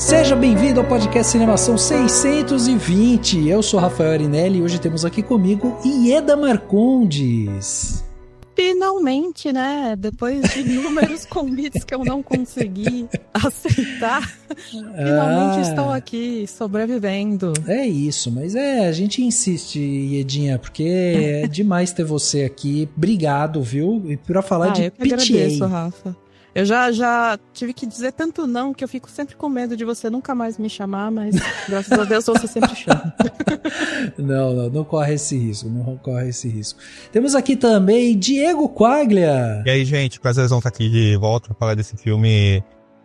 Seja bem-vindo ao podcast Cinemação 620. Eu sou Rafael Arinelli e hoje temos aqui comigo Ieda Marcondes. Finalmente, né? Depois de inúmeros convites que eu não consegui aceitar, finalmente estou aqui, sobrevivendo. É isso, mas a gente insiste, Iedinha, porque é demais ter você aqui. Obrigado, viu? E pra falar de eu que PTA. agradeço, Rafa. Eu já tive que dizer tanto não que eu fico sempre com medo de você nunca mais me chamar, mas graças a Deus você sempre chama. Não corre esse risco, Temos aqui também Diego Quaglia. E aí, gente, prazerzão estar aqui de volta pra falar desse filme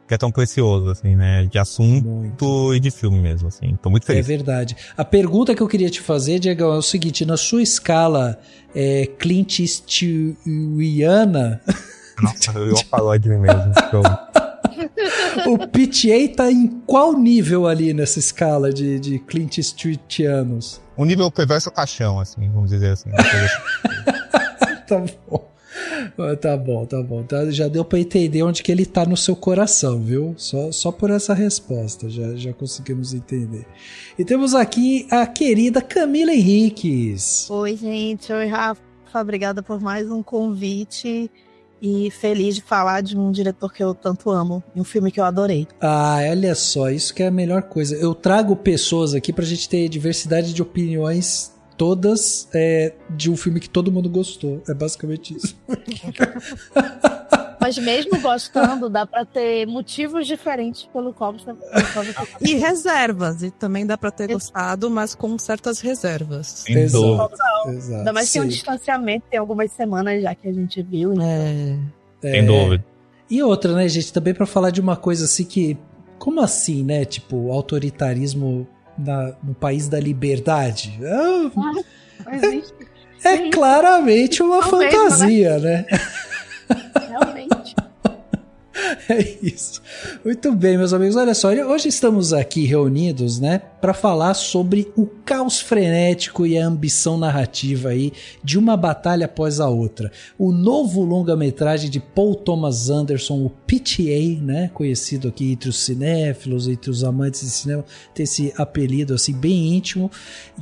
que é tão precioso, assim, né? De assunto e de filme mesmo, assim. Tô muito feliz. É verdade. A pergunta que eu queria te fazer, Diego, é o seguinte: na sua escala Clint Eastwoodiana... Nossa, eu ia falar de mim mesmo. O PTA tá em qual nível ali nessa escala de Clint Eastwoodianos? Um nível perverso caixão, assim, vamos dizer assim. Tá bom. Já deu pra entender onde que ele tá no seu coração, viu? Só por essa resposta já conseguimos entender. E temos aqui a querida Camila Henriques. Oi, gente. Oi, Rafa. Obrigada por mais um convite. E feliz de falar de um diretor que eu tanto amo, e um filme que eu adorei. Ah, olha só, isso que é a melhor coisa. Eu trago pessoas aqui pra gente ter diversidade de opiniões, todas de um filme que todo mundo gostou. É basicamente isso. Mas mesmo gostando, dá pra ter motivos diferentes pelo qual você... E reservas, e também dá pra ter gostado, mas com certas reservas. Exato. Ainda mais que tem um distanciamento, tem algumas semanas já que a gente viu. Sem dúvida. E outra, né, gente, também pra falar de uma coisa assim que... Como assim, né? Tipo, autoritarismo no país da liberdade? É claramente uma fantasia, né? Realmente. É isso. Muito bem, meus amigos. Olha só, hoje estamos aqui reunidos, né, para falar sobre o caos frenético e a ambição narrativa aí de uma batalha após a outra. O novo longa-metragem de Paul Thomas Anderson, o PTA, né, conhecido aqui entre os cinéfilos, entre os amantes de cinema, tem esse apelido assim bem íntimo,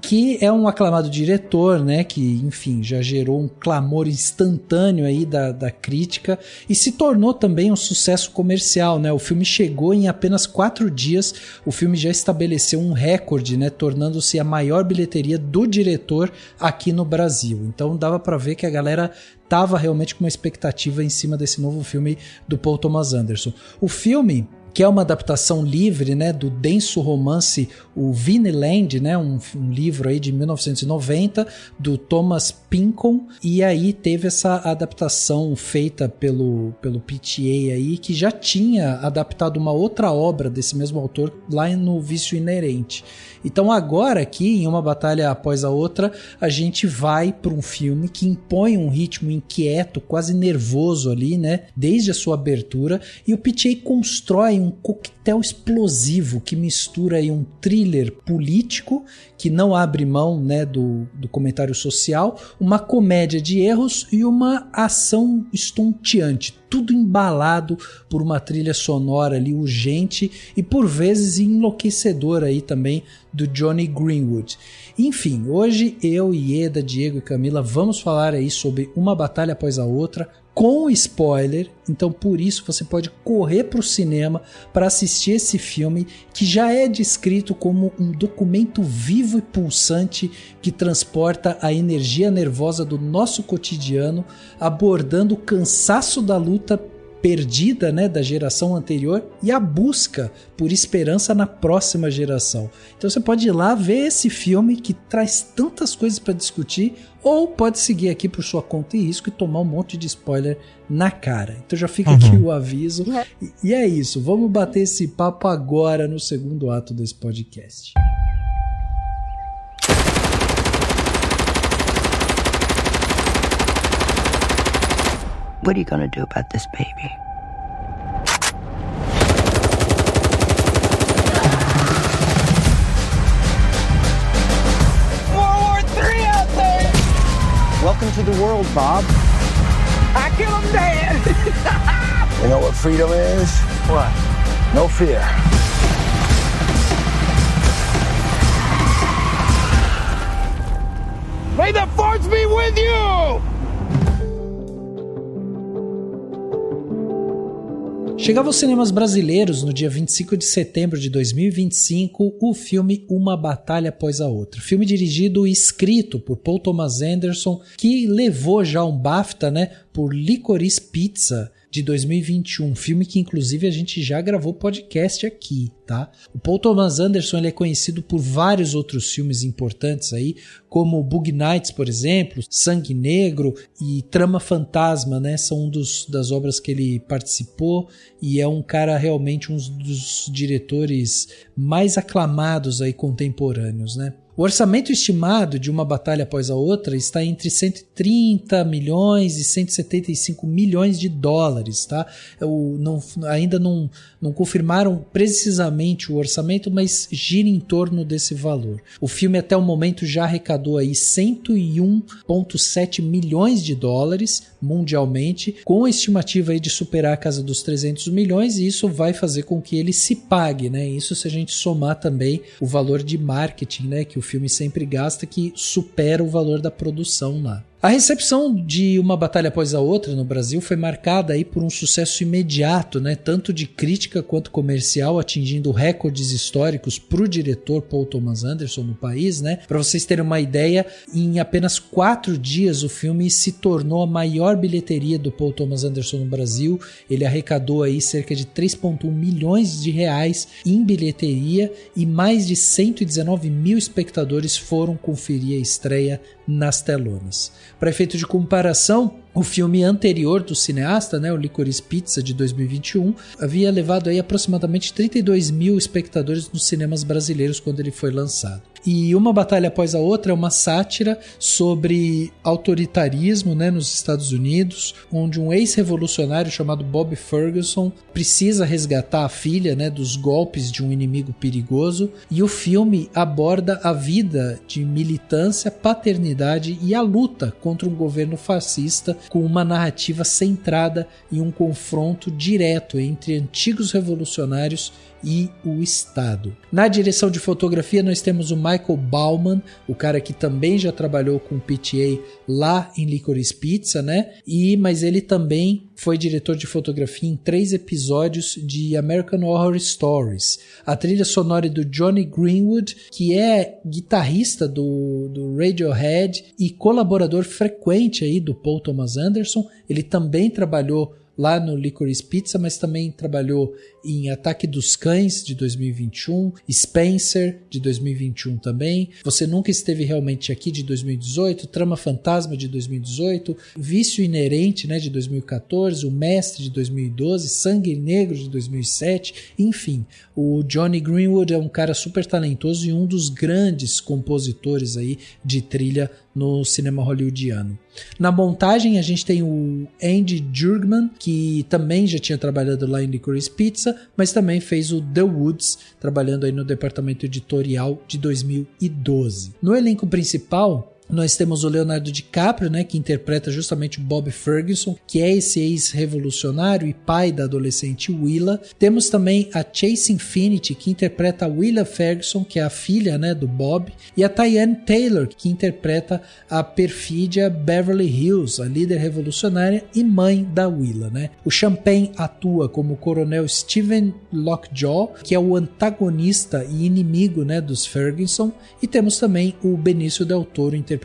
que é um aclamado diretor, né, que, enfim, já gerou um clamor instantâneo aí da crítica e se tornou também um sucesso comercial, né? O filme chegou em apenas 4 dias, o filme já estabeleceu um recorde, né? Tornando-se a maior bilheteria do diretor aqui no Brasil. Então dava pra ver que a galera tava realmente com uma expectativa em cima desse novo filme do Paul Thomas Anderson. O filme, que é uma adaptação livre, né, do denso romance o Vineland, né, um livro aí de 1990 do Thomas Pynchon, e aí teve essa adaptação feita pelo PTA aí, que já tinha adaptado uma outra obra desse mesmo autor lá no Vício Inerente. Então agora aqui, em Uma Batalha Após a Outra, a gente vai para um filme que impõe um ritmo inquieto, quase nervoso ali, né, desde a sua abertura, e o PTA constrói um coquetel explosivo que mistura aí um thriller político que não abre mão, né, do comentário social, uma comédia de erros e uma ação estonteante, tudo embalado por uma trilha sonora ali urgente e por vezes enlouquecedora aí também do Johnny Greenwood. Enfim, hoje eu, Ieda, Diego e Camila vamos falar aí sobre Uma Batalha Após a Outra, com spoiler, então por isso você pode correr para o cinema para assistir esse filme que já é descrito como um documento vivo e pulsante que transporta a energia nervosa do nosso cotidiano, abordando o cansaço da luta perdida, né, da geração anterior e a busca por esperança na próxima geração. Então você pode ir lá ver esse filme que traz tantas coisas para discutir, ou pode seguir aqui por sua conta e risco e tomar um monte de spoiler na cara. Então já fica aqui o aviso. E é isso, vamos bater esse papo agora no segundo ato desse podcast. What are you gonna do about this baby? World War III out there! Welcome to the world, Bob. I kill him dead! You know what freedom is? What? No fear. May the force be with you! Chegava aos cinemas brasileiros no dia 25 de setembro de 2025 o filme Uma Batalha Após a Outra. Filme dirigido e escrito por Paul Thomas Anderson, que levou já um BAFTA, né, por Licorice Pizza de 2021, filme que inclusive a gente já gravou podcast aqui, tá? O Paul Thomas Anderson ele é conhecido por vários outros filmes importantes aí, como Bug Nights, por exemplo, Sangue Negro e Trama Fantasma, né? São das obras que ele participou e é um cara realmente um dos diretores mais aclamados aí contemporâneos, né? O orçamento estimado de Uma Batalha Após a Outra está entre 130 milhões e 175 milhões de dólares, tá? Ainda não confirmaram precisamente o orçamento, mas gira em torno desse valor. O filme até o momento já arrecadou aí 101,7 milhões de dólares mundialmente, com a estimativa aí de superar a casa dos 300 milhões, e isso vai fazer com que ele se pague, né? Isso se a gente somar também o valor de marketing, né, que o filme sempre gasta, que supera o valor da produção lá. A recepção de Uma Batalha Após a Outra no Brasil foi marcada aí por um sucesso imediato, né, tanto de crítica quanto comercial, atingindo recordes históricos para o diretor Paul Thomas Anderson no país, né? Para vocês terem uma ideia, em apenas 4 dias o filme se tornou a maior bilheteria do Paul Thomas Anderson no Brasil. Ele arrecadou aí cerca de 3,1 milhões de reais em bilheteria e mais de 119 mil espectadores foram conferir a estreia nas telonas. Para efeito de comparação, o filme anterior do cineasta, né, o Licorice Pizza de 2021, havia levado aí aproximadamente 32 mil espectadores nos cinemas brasileiros quando ele foi lançado. E Uma Batalha Após a Outra é uma sátira sobre autoritarismo, né, nos Estados Unidos, onde um ex-revolucionário chamado Bob Ferguson precisa resgatar a filha, né, dos golpes de um inimigo perigoso, e o filme aborda a vida de militância, paternidade e a luta contra um governo fascista, com uma narrativa centrada em um confronto direto entre antigos revolucionários e o Estado. Na direção de fotografia nós temos o Michael Bauman, o cara que também já trabalhou com o PTA lá em Licorice Pizza, né? Mas ele também foi diretor de fotografia em 3 episódios de American Horror Stories. A trilha sonora é do Johnny Greenwood, que é guitarrista do Radiohead e colaborador frequente aí do Paul Thomas Anderson. Ele também trabalhou lá no Licorice Pizza, mas também trabalhou em Ataque dos Cães de 2021, Spencer de 2021 também, Você Nunca Esteve Realmente Aqui de 2018, Trama Fantasma de 2018, Vício Inerente, né, de 2014, O Mestre de 2012, Sangue Negro de 2007, enfim, o Johnny Greenwood é um cara super talentoso e um dos grandes compositores aí de trilha no cinema hollywoodiano. Na montagem a gente tem o Andy Jurgman, que também já tinha trabalhado lá em Licorice Pizza, mas também fez o The Woods, trabalhando aí no departamento editorial de 2012. No elenco principal nós temos o Leonardo DiCaprio, né, que interpreta justamente o Bob Ferguson, que é esse ex-revolucionário e pai da adolescente Willa. Temos também a Chase Infinity, que interpreta a Willa Ferguson, que é a filha, né, do Bob, e a Tyann Taylor, que interpreta a perfídia Beverly Hills, a líder revolucionária e mãe da Willa, né? O Champagne atua como o coronel Stephen Lockjaw, que é o antagonista e inimigo, né, dos Ferguson, e temos também o Benício Del Toro interpretando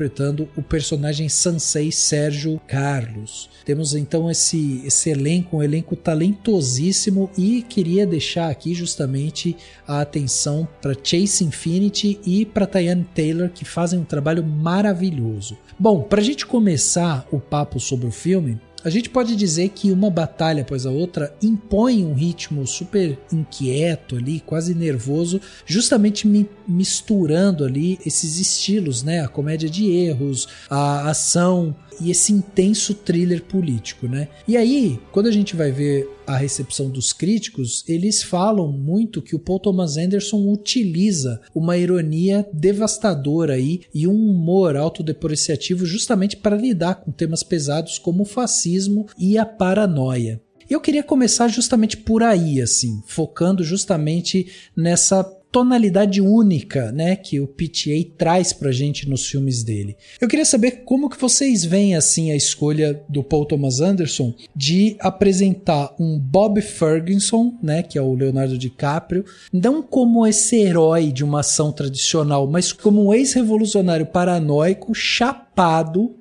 o personagem Sansei Sérgio Carlos. Temos então esse elenco, um elenco talentosíssimo, e queria deixar aqui justamente a atenção para Chase Infinity e para Tyann Taylor, que fazem um trabalho maravilhoso. Bom, para a gente começar o papo sobre o filme, a gente pode dizer que Uma Batalha Após a Outra impõe um ritmo super inquieto ali, quase nervoso, justamente misturando ali esses estilos, né? A comédia de erros, a ação e esse intenso thriller político, né? E aí, quando a gente vai ver a recepção dos críticos, eles falam muito que o Paul Thomas Anderson utiliza uma ironia devastadora aí e um humor autodepreciativo justamente para lidar com temas pesados como o fascismo e a paranoia. Eu queria começar justamente por aí, assim, focando justamente nessa tonalidade única, né, que o PTA traz pra gente nos filmes dele. Eu queria saber como que vocês veem assim a escolha do Paul Thomas Anderson de apresentar um Bob Ferguson, né, que é o Leonardo DiCaprio, não como esse herói de uma ação tradicional, mas como um ex-revolucionário paranoico, chapado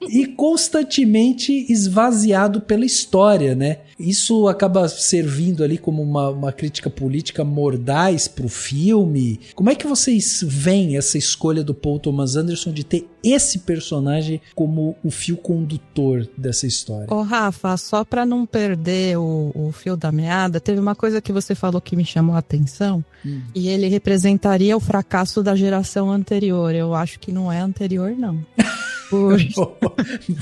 e constantemente esvaziado pela história, né? Isso acaba servindo ali como uma crítica política mordaz pro filme. Como é que vocês veem essa escolha do Paul Thomas Anderson de ter esse personagem como o fio condutor dessa história? Ô Rafa, só pra não perder o fio da meada, teve uma coisa que você falou que me chamou a atenção, e ele representaria o fracasso da geração anterior. Eu acho que não é anterior, não.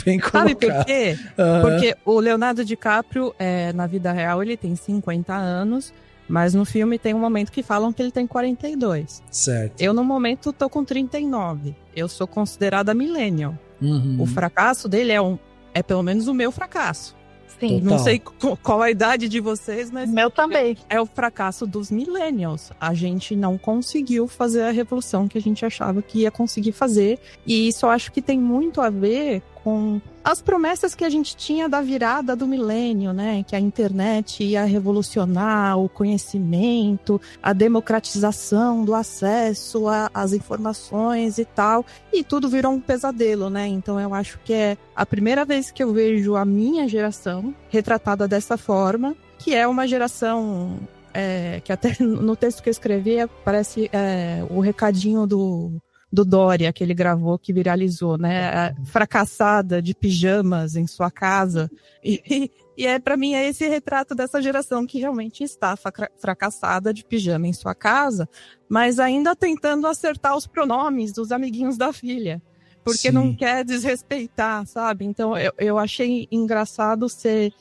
Bem colocado. Sabe por quê? Porque o Leonardo DiCaprio, na vida real, ele tem 50 anos, mas no filme tem um momento que falam que ele tem 42. Certo. Eu, no momento, tô com 39. Eu sou considerada millennial. Uhum. O fracasso dele é pelo menos o meu fracasso. Sim. Não sei qual a idade de vocês, mas... Meu também. É o fracasso dos millennials. A gente não conseguiu fazer a revolução que a gente achava que ia conseguir fazer. E isso eu acho que tem muito a ver com as promessas que a gente tinha da virada do milênio, né? Que a internet ia revolucionar o conhecimento, a democratização do acesso às informações e tal. E tudo virou um pesadelo, né? Então eu acho que é a primeira vez que eu vejo a minha geração retratada dessa forma, que é uma geração... que até no texto que eu escrevi parece o recadinho do Dória, que ele gravou, que viralizou, né? Fracassada de pijamas em sua casa. E para mim é esse retrato dessa geração que realmente está fracassada de pijama em sua casa, mas ainda tentando acertar os pronomes dos amiguinhos da filha. Porque não quer desrespeitar, sabe? Então eu achei engraçado ser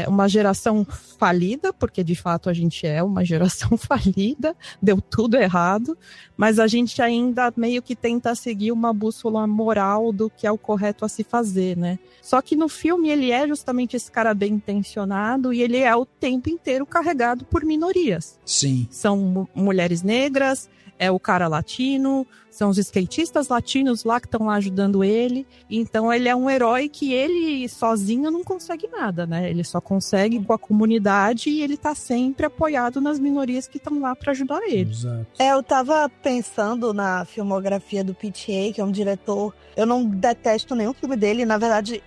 uma geração falida, porque de fato a gente é uma geração falida, deu tudo errado, mas a gente ainda meio que tenta seguir uma bússola moral do que é o correto a se fazer, né? Só que no filme ele é justamente esse cara bem intencionado e ele é o tempo inteiro carregado por minorias. Sim. São mulheres negras, é o cara latino, são os skatistas latinos lá que estão lá ajudando ele. Então ele é um herói que ele sozinho não consegue nada, né? Ele só consegue com a comunidade e ele tá sempre apoiado nas minorias que estão lá para ajudar ele. Exato. Eu tava pensando na filmografia do PTA, que é um diretor... Eu não detesto nenhum filme dele, na verdade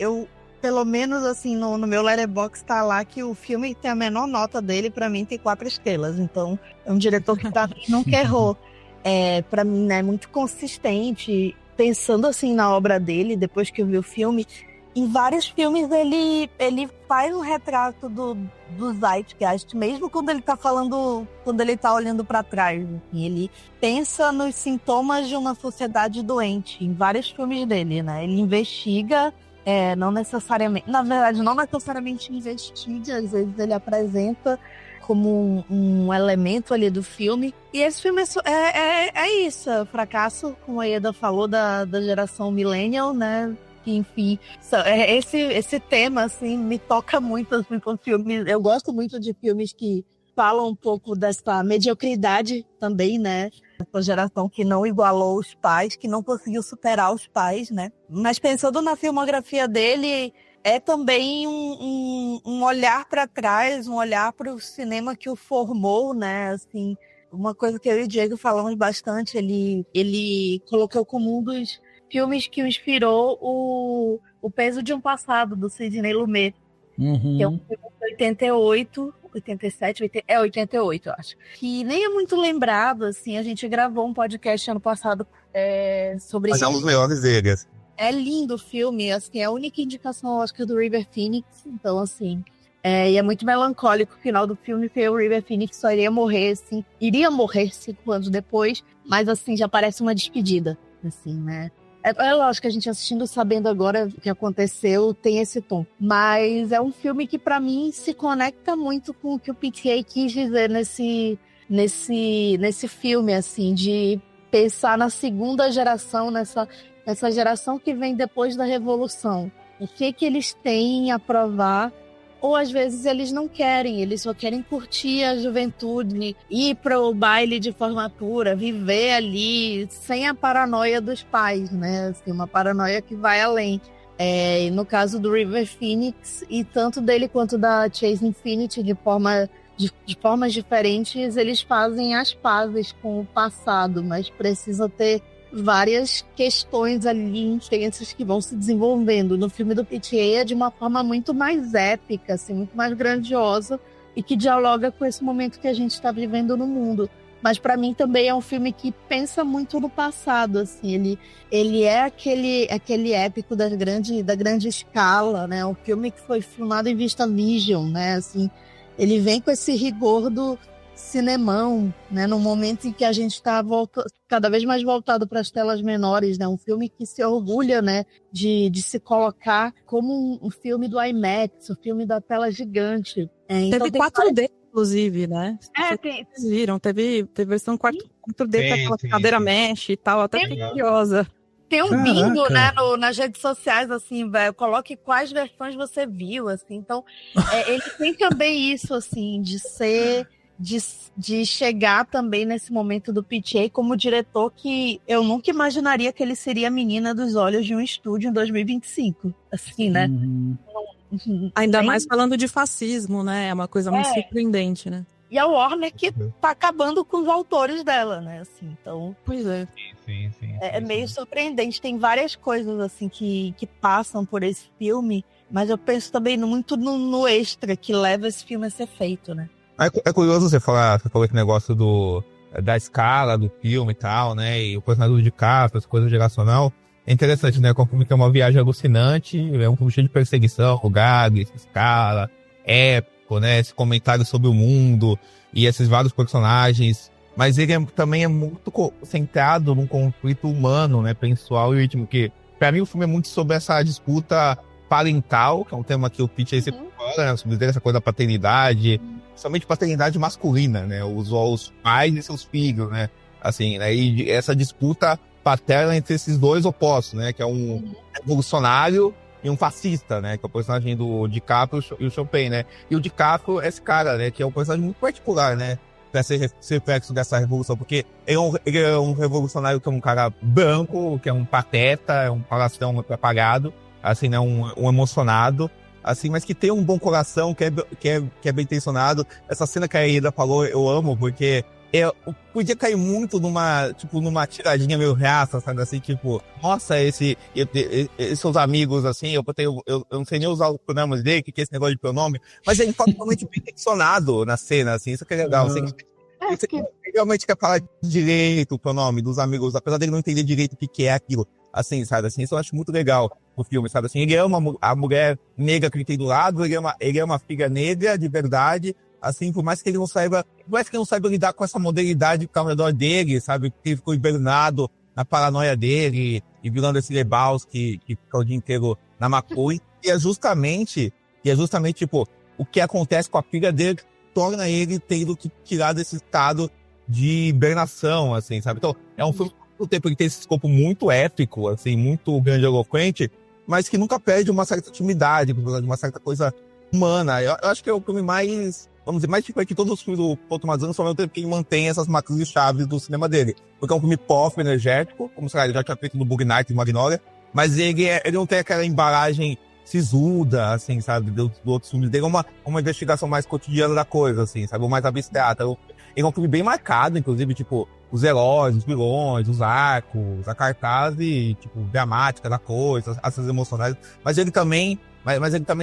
pelo menos assim, no meu Letterboxd tá lá que o filme tem a menor nota dele, pra mim tem 4 estrelas. Então é um diretor que pra mim nunca errou. Pra mim, né, muito consistente. Pensando assim na obra dele, depois que eu vi o filme, em vários filmes ele faz um retrato do Zeitgeist, mesmo quando ele tá falando, quando ele tá olhando pra trás. Assim, ele pensa nos sintomas de uma sociedade doente, em vários filmes dele, né? Ele investiga, não necessariamente, na verdade, não necessariamente investiga, às vezes ele apresenta como um elemento ali do filme. E esse filme é isso, é o fracasso, como a Ieda falou, da geração millennial, né? Que, enfim, esse tema, assim, me toca muito, assim, com filmes. Eu gosto muito de filmes que falam um pouco dessa mediocridade também, né? Essa geração que não igualou os pais, que não conseguiu superar os pais, né? Mas pensando na filmografia dele... É também um olhar para trás, um olhar para o cinema que o formou, né? Assim, uma coisa que eu e o Diego falamos bastante, ele colocou como um dos filmes que inspirou o Peso de um Passado, do Sidney Lumet, que é um filme de 88, 87, 88, eu acho. Que nem é muito lembrado, assim, a gente gravou um podcast ano passado sobre... Mas é um dos melhores dele, assim. É lindo o filme, assim, é a única indicação, acho que, do River Phoenix. Então, assim, e é muito melancólico o final do filme, porque o River Phoenix só iria morrer 5 anos depois, mas, assim, já parece uma despedida, assim, né? É lógico que a gente assistindo, sabendo agora o que aconteceu, tem esse tom. Mas é um filme que, pra mim, se conecta muito com o que o PTA quis dizer nesse filme, assim, de pensar na segunda geração, nessa geração que vem depois da Revolução. O que eles têm a provar ou às vezes eles não querem, eles só querem curtir a juventude, ir pro baile de formatura, viver ali sem a paranoia dos pais, né? Assim, uma paranoia que vai além. No caso do River Phoenix, e tanto dele quanto da Chase Infinity, de formas diferentes, eles fazem as pazes com o passado, mas precisa ter várias questões ali intensas que vão se desenvolvendo. No filme do PTA é de uma forma muito mais épica, assim, muito mais grandiosa, e que dialoga com esse momento que a gente está vivendo no mundo. Mas para mim também é um filme que pensa muito no passado, assim, ele é aquele épico da grande escala, né? Um filme que foi filmado em Vista Vision, né? Assim, ele vem com esse rigor do cinemão, né? No momento em que a gente está cada vez mais voltado para as telas menores, né? Um filme que se orgulha, né? De se colocar como um filme do IMAX, um filme da tela gigante. Então teve 4D, inclusive, né? Vocês viram, teve versão 4D com aquela cadeira mesh e tal, até fiquei curiosa. Tem um bingo, né, nas redes sociais, assim, velho, coloque quais versões você viu, assim, então, ele tem também isso, assim, de chegar também nesse momento do PTA como diretor que eu nunca imaginaria que ele seria a menina dos olhos de um estúdio em 2025, assim, né? Ainda mais falando de fascismo, né? É uma coisa muito surpreendente, né? E a Warner que tá acabando com os autores dela, né? Assim, então. Pois é. Sim. É meio surpreendente. Tem várias coisas assim que passam por esse filme, mas eu penso também muito no extra que leva esse filme a ser feito, né? É curioso você falou esse negócio da escala do filme e tal, né? E o personagem do DiCaprio, essa coisa geracional. É interessante, né? Como que é uma viagem alucinante, é um filme cheio de perseguição, gags, escala, épico, né? Esse comentário sobre o mundo e esses vários personagens. Mas ele também é muito centrado num conflito humano, né? Pessoal e íntimo, que pra mim o filme é muito sobre essa disputa parental, que é um tema que o Pitch sempre fala, né? Sobre essa coisa da paternidade, principalmente paternidade masculina, né? Os pais e seus filhos, né? Assim, né? E essa disputa paterna entre esses dois opostos, né? Que é um revolucionário e um fascista, né? Que é o personagem do DiCaprio e o Champagne, né? E o DiCaprio é esse cara, né? Que é um personagem muito particular, né? Pra ser reflexo dessa revolução, porque ele é um revolucionário que é um cara branco, que é um pateta, é um palastrão apagado, assim, né? Um emocionado, assim, mas que tem um bom coração, que é bem intencionado. Essa cena que a Ida falou, eu amo, porque eu podia cair muito numa tiradinha meio reaça, sabe, assim, tipo, nossa, esses seus amigos, assim, eu não sei nem usar os pronomes dele, que é esse negócio de pronome, mas ele fala totalmente bem intencionado na cena, assim, isso que é legal, assim, ele realmente quer falar direito o pronome dos amigos, apesar dele não entender direito o que é aquilo, assim, sabe, assim, isso eu acho muito legal no filme, sabe, assim, ele ama a mulher negra que ele tem do lado, ele é uma filha negra de verdade, assim, por mais que ele não saiba lidar com essa modernidade que tá ao redor dele, sabe, que ele ficou hibernado na paranoia dele e virando esse Lebowski que fica o dia inteiro na maconha, e é justamente, tipo, o que acontece com a filha dele que torna ele tendo que tirar desse estado de hibernação, assim, sabe, então, é um filme que ao tempo que tem esse escopo muito épico, assim, muito grandiloquente, mas que nunca perde uma certa intimidade, uma certa coisa humana. Eu acho que é o filme mais, vamos dizer, mais tipo que todos os filmes do Paul Thomas Anderson, ao mesmo tempo que ele mantém essas marcas chaves do cinema dele. Porque é um filme pop, energético, como sei lá, ele já tinha feito no Bug Night e Magnolia, mas ele não tem aquela embalagem sisuda, assim, sabe, dos outros filmes dele, é uma investigação mais cotidiana da coisa, assim, sabe, ou mais abstrata. Ele é um filme bem marcado, inclusive, tipo, os heróis, os vilões, os arcos, a cartaz e, tipo, dramática da coisa, essas emocionais, mas ele também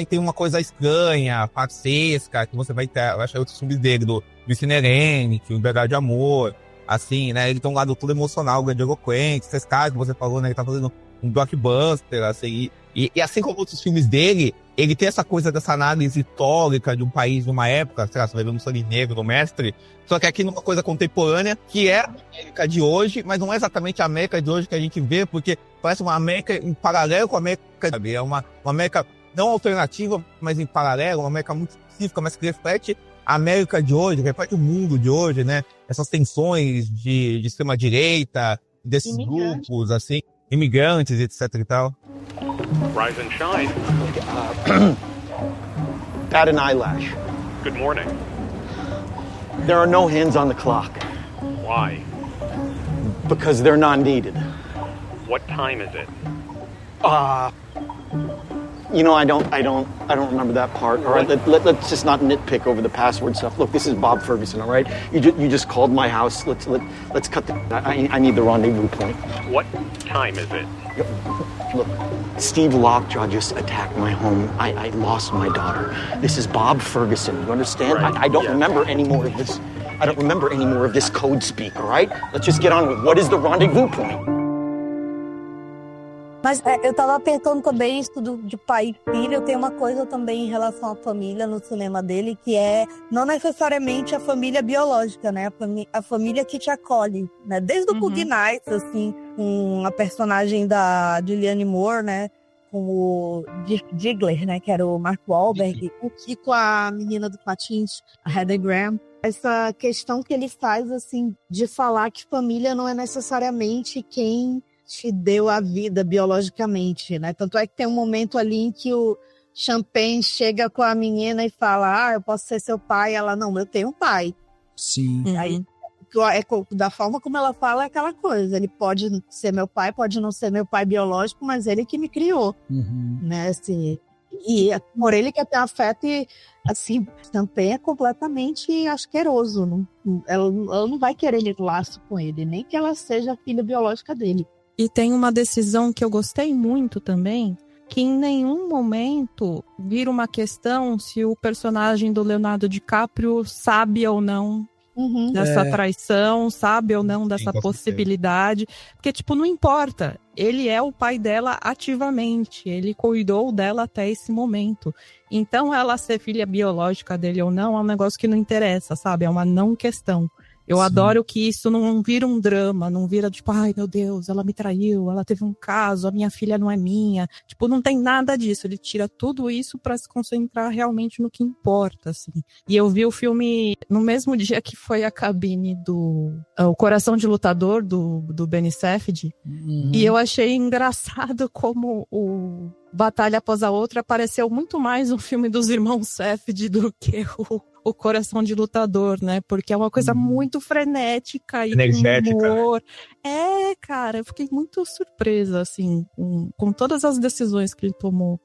tem uma coisa estranha, farsesca, que você vai ter, eu acho, outros filmes dele, do Cinerene, que o Liberdade de Amor, assim, né, ele tem um lado todo emocional, grandiloquente, esses caras que você falou, né, ele tá fazendo um blockbuster, assim, e assim como outros filmes dele, ele tem essa coisa dessa análise histórica de um país, de uma época, sei lá, você vai ver um Sangue Negro do Mestre, só que aqui numa coisa contemporânea, que é a América de hoje, mas não é exatamente a América de hoje que a gente vê, porque parece uma América em paralelo com a América, sabe, é uma América não alternativa, mas em paralelo, uma América muito específica, mas que reflete a América de hoje, reflete o mundo de hoje, né? Essas tensões de extrema-direita, desses grupos, assim, imigrantes, etc e tal. Rise and shine. Add an eyelash. Good morning. There are no hands on the clock. Why? Because they're not needed. What time is it? You know, I don't remember that part. All right, let's just not nitpick over the password stuff. Look, this is Bob Ferguson. All right, you just called my house. Let's cut the. I need the rendezvous point. What time is it? Look, Steve Lockjaw just attacked my home. I lost my daughter. This is Bob Ferguson. You understand? Right. I don't remember any more of this. I don't remember any more of this code speak. All right, let's just get on with what is the rendezvous point. Mas eu tava pensando também, isso tudo de pai e filho, eu tenho uma coisa também em relação à família no cinema dele, que é não necessariamente a família biológica, né? A família que te acolhe, né? Desde o Boogie Nights, assim, com a personagem da Julianne Moore, né? Com o Diggler, né? Que era o Mark Wahlberg, e com a menina do Patins, a Heather Graham. Essa questão que ele faz, assim, de falar que família não é necessariamente quem te deu a vida biologicamente, né? Tanto é que tem um momento ali em que o Champagne chega com a menina e fala, eu posso ser seu pai. Ela, não, eu tenho um pai. Sim. Aí, da forma como ela fala, é aquela coisa. Ele pode ser meu pai, pode não ser meu pai biológico, mas ele que me criou, né? Assim, e por ele que tem afeto e, assim, Champagne é completamente asqueroso. Ela não vai querer laço com ele, nem que ela seja a filha biológica dele. E tem uma decisão que eu gostei muito também, que em nenhum momento vira uma questão se o personagem do Leonardo DiCaprio sabe ou não dessa traição, sabe ou não dessa possibilidade. Porque, tipo, não importa. Ele é o pai dela ativamente. Ele cuidou dela até esse momento. Então, ela ser filha biológica dele ou não é um negócio que não interessa, sabe? É uma não questão. Eu adoro que isso não vira um drama, não vira tipo, ai meu Deus, ela me traiu, ela teve um caso, a minha filha não é minha. Tipo, não tem nada disso, ele tira tudo isso pra se concentrar realmente no que importa, assim. E eu vi o filme no mesmo dia que foi a cabine do O Coração de Lutador, do Benny Safdie, e eu achei engraçado como o Batalha Após a Outra apareceu muito mais um filme dos irmãos Safdie do que o Coração de Lutador, né? Porque é uma coisa muito frenética e energética, com humor. Né? Cara, eu fiquei muito surpresa, assim, com todas as decisões que ele tomou,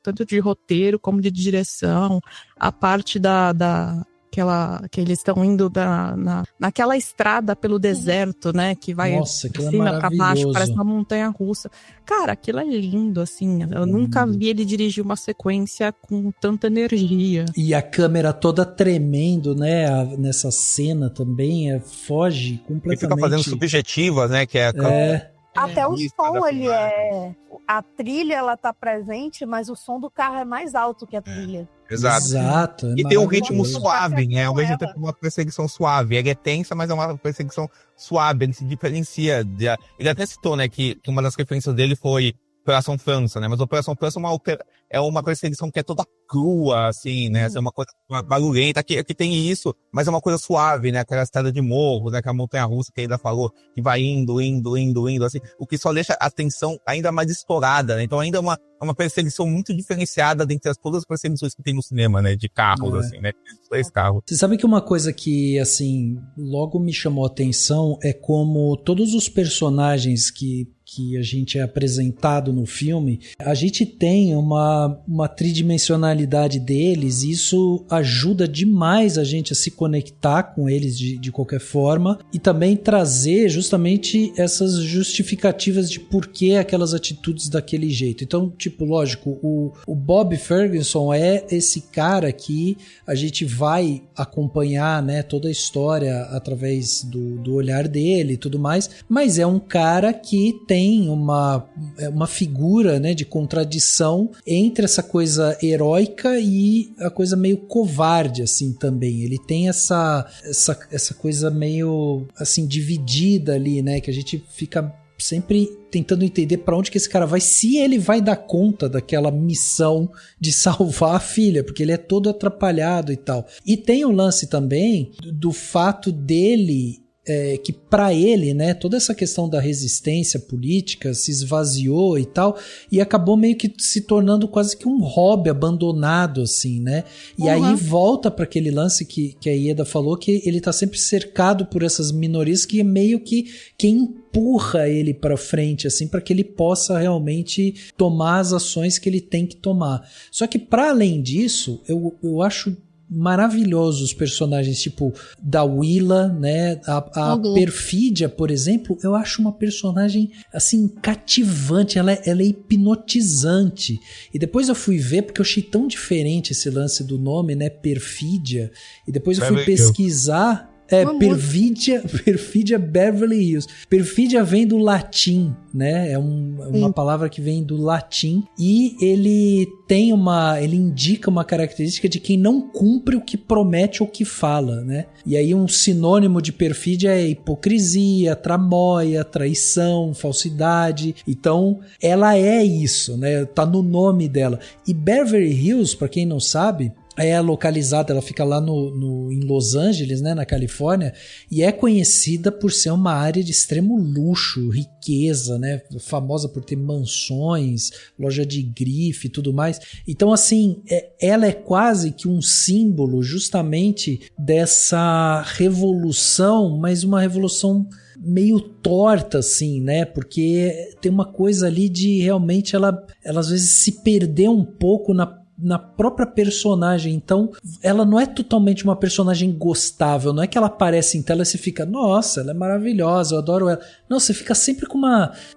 tanto de roteiro como de direção, a parte que eles estão indo naquela estrada pelo deserto, né? Que vai de cima pra baixo, parece uma montanha russa. Cara, aquilo é lindo, assim. Eu nunca vi ele dirigir uma sequência com tanta energia. E a câmera toda tremendo, né? Nessa cena também, foge completamente. E fica fazendo subjetivas, né? Que é. Até o som, ele a trilha, ela tá presente, mas o som do carro é mais alto que a trilha. Exato. E tem um ritmo suave, né? Ao mesmo tempo uma perseguição suave. Ele é tensa, mas é uma perseguição suave. Ele se diferencia. Ele até citou, né, que uma das referências dele foi Operação França, né? Mas Operação França é uma perseguição que é toda crua, assim, né? É uma coisa barulhenta, que tem isso, mas é uma coisa suave, né? Aquela estrada de morro, né? Aquela montanha-russa que ainda falou, que vai indo, assim, o que só deixa a tensão ainda mais estourada, né? Então ainda é uma perseguição muito diferenciada dentre todas as perseguições que tem no cinema, né? De carros, assim, né? 3 carros. Você sabe que uma coisa que, assim, logo me chamou a atenção é como todos os personagens que a gente é apresentado no filme, a gente tem uma tridimensionalidade deles, e isso ajuda demais a gente a se conectar com eles de qualquer forma, e também trazer justamente essas justificativas de por que aquelas atitudes daquele jeito. Então, tipo, lógico, o Bob Ferguson é esse cara que a gente vai acompanhar, né, toda a história através do olhar dele e tudo mais, mas é um cara que tem uma figura, né, de contradição entre essa coisa heróica e a coisa meio covarde, assim, também. Ele tem essa coisa meio, assim, dividida ali, né, que a gente fica sempre tentando entender pra onde que esse cara vai, se ele vai dar conta daquela missão de salvar a filha, porque ele é todo atrapalhado e tal. E tem o lance também do fato dele que para ele, né, toda essa questão da resistência política se esvaziou e tal, e acabou meio que se tornando quase que um hobby abandonado, assim, né? E aí volta para aquele lance que a Ieda falou, que ele tá sempre cercado por essas minorias que é meio que quem empurra ele para frente, assim, para que ele possa realmente tomar as ações que ele tem que tomar. Só que para além disso, eu acho maravilhosos os personagens, tipo da Willa, né, a Perfídia, por exemplo, eu acho uma personagem assim cativante, ela é hipnotizante, e depois eu fui ver, porque eu achei tão diferente esse lance do nome, né, Perfídia, e depois eu fui pesquisar. Perfídia Beverly Hills. Perfídia vem do latim, né? É uma palavra que vem do latim, e ele indica uma característica de quem não cumpre o que promete ou que fala, né? E aí um sinônimo de perfídia é hipocrisia, tramóia, traição, falsidade. Então, ela é isso, né? Tá no nome dela. E Beverly Hills, pra quem não sabe, é localizada, ela fica lá em Los Angeles, né, na Califórnia, e é conhecida por ser uma área de extremo luxo, riqueza, né, famosa por ter mansões, loja de grife e tudo mais. Então, assim, ela é quase que um símbolo justamente dessa revolução, mas uma revolução meio torta, assim, né? Porque tem uma coisa ali de realmente ela às vezes se perder um pouco na própria personagem. Então ela não é totalmente uma personagem gostável, não é que ela aparece em tela e você fica, nossa, ela é maravilhosa, eu adoro ela. Não, você fica sempre com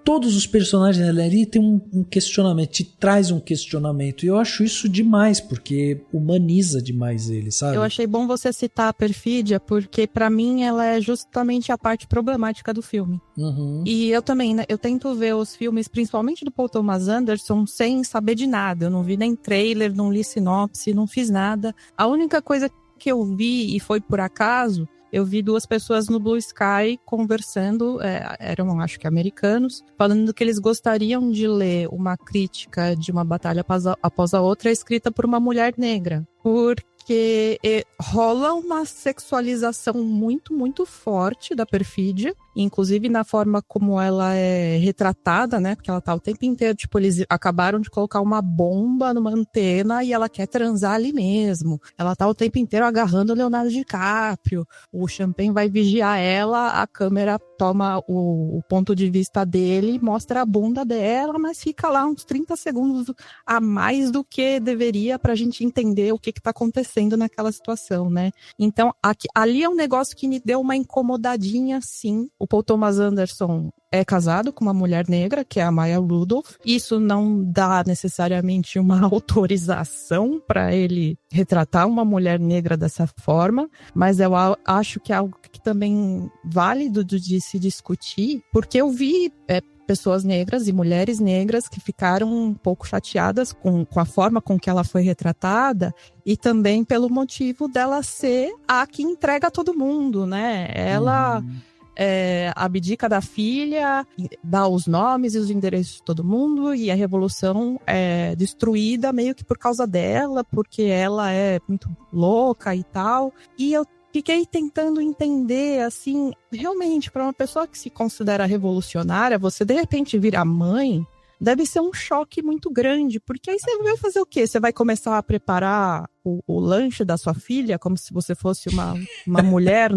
todos os personagens ali tem um questionamento, te traz um questionamento, e eu acho isso demais, porque humaniza demais ele, sabe? Eu achei bom você citar a Perfídia, porque pra mim ela é justamente a parte problemática do filme. E eu também, né, eu tento ver os filmes, principalmente do Paul Thomas Anderson, sem saber de nada. Eu não vi nem trailer, não li sinopse, não fiz nada. A única coisa que eu vi, e foi por acaso, eu vi duas pessoas no Blue Sky conversando, eram acho que americanos, falando que eles gostariam de ler uma crítica de uma batalha após a outra escrita por uma mulher negra. Porque rola uma sexualização muito, muito forte da perfídia, inclusive na forma como ela é retratada, né? Porque ela tá o tempo inteiro, tipo, eles acabaram de colocar uma bomba numa antena e ela quer transar ali mesmo. Ela tá o tempo inteiro agarrando o Leonardo DiCaprio. O Champagne vai vigiar ela, a câmera toma o ponto de vista dele, mostra a bunda dela, mas fica lá uns 30 segundos a mais do que deveria pra gente entender o que tá acontecendo naquela situação, né? Então, ali é um negócio que me deu uma incomodadinha, sim. O Paul Thomas Anderson é casado com uma mulher negra, que é a Maya Rudolph. Isso não dá necessariamente uma autorização para ele retratar uma mulher negra dessa forma, mas eu acho que é algo que também válido de se discutir, porque eu vi pessoas negras e mulheres negras que ficaram um pouco chateadas com a forma com que ela foi retratada, e também pelo motivo dela ser a que entrega todo mundo, né? Ela abdica da filha, dá os nomes e os endereços de todo mundo, e a revolução é destruída meio que por causa dela, porque ela é muito louca e tal. E eu fiquei tentando entender, assim, realmente, para uma pessoa que se considera revolucionária, você de repente virar mãe, deve ser um choque muito grande, porque aí você vai fazer o quê? Você vai começar a preparar o lanche da sua filha como se você fosse uma mulher,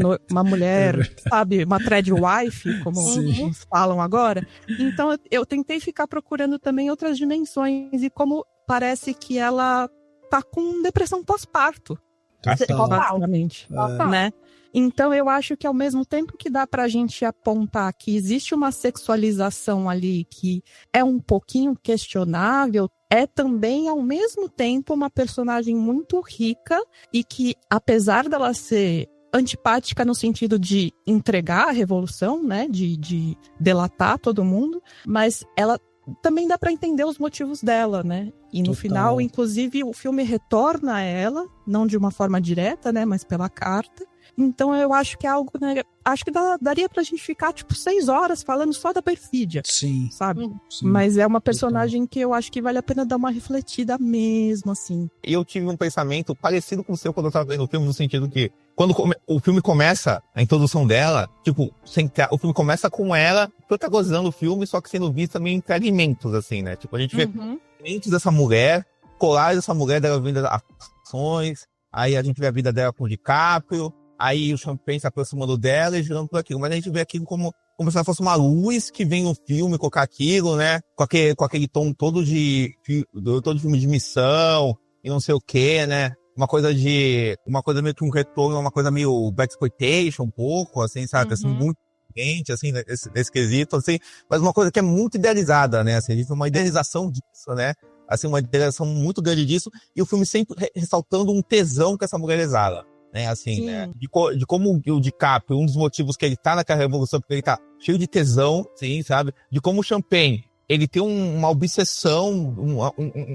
sabe, uma thread wife, como uns falam agora. Então eu tentei ficar procurando também outras dimensões, e como parece que ela tá com depressão pós-parto. Basicamente, né? Então eu acho que ao mesmo tempo que dá pra gente apontar que existe uma sexualização ali que é um pouquinho questionável, é também ao mesmo tempo uma personagem muito rica, e que, apesar dela ser antipática no sentido de entregar a revolução, né, de delatar todo mundo, mas ela também dá pra entender os motivos dela, né? E no final, inclusive, o filme retorna a ela, não de uma forma direta, né, mas pela carta. Então eu acho que é algo, né? Acho que daria pra gente ficar, tipo, 6 horas falando só da Perfídia. Sim. Sabe? Sim. Mas é uma personagem que eu acho que vale a pena dar uma refletida mesmo, assim. Eu tive um pensamento parecido com o seu quando eu tava vendo o filme, no sentido que, quando o filme começa, a introdução dela, tipo, o filme começa com ela protagonizando o filme, só que sendo vista meio em fragmentos, assim, né? Tipo, a gente vê fragmentos dessa mulher, colares dessa mulher, dela vendo ações, aí a gente vê a vida dela com o DiCaprio, aí o Champagne se aproximando dela e girando por aquilo. Mas a gente vê aquilo como se ela fosse uma luz que vem no filme, colocar aquilo, né? Com aquele tom todo de filme de missão e não sei o quê, né? Uma coisa meio que um retorno, uma coisa meio blaxploitation, um pouco, assim, sabe? Assim, muito quente, assim, nesse quesito, assim. Mas uma coisa que é muito idealizada, né? Assim, a gente tem uma idealização disso, né? Assim, uma idealização muito grande disso. E o filme sempre ressaltando um tesão que essa mulher exala. Né, assim, né, de como o DiCaprio, um dos motivos que ele tá naquela revolução, porque ele tá cheio de tesão, sim, sabe, de como o Champagne, ele tem uma obsessão,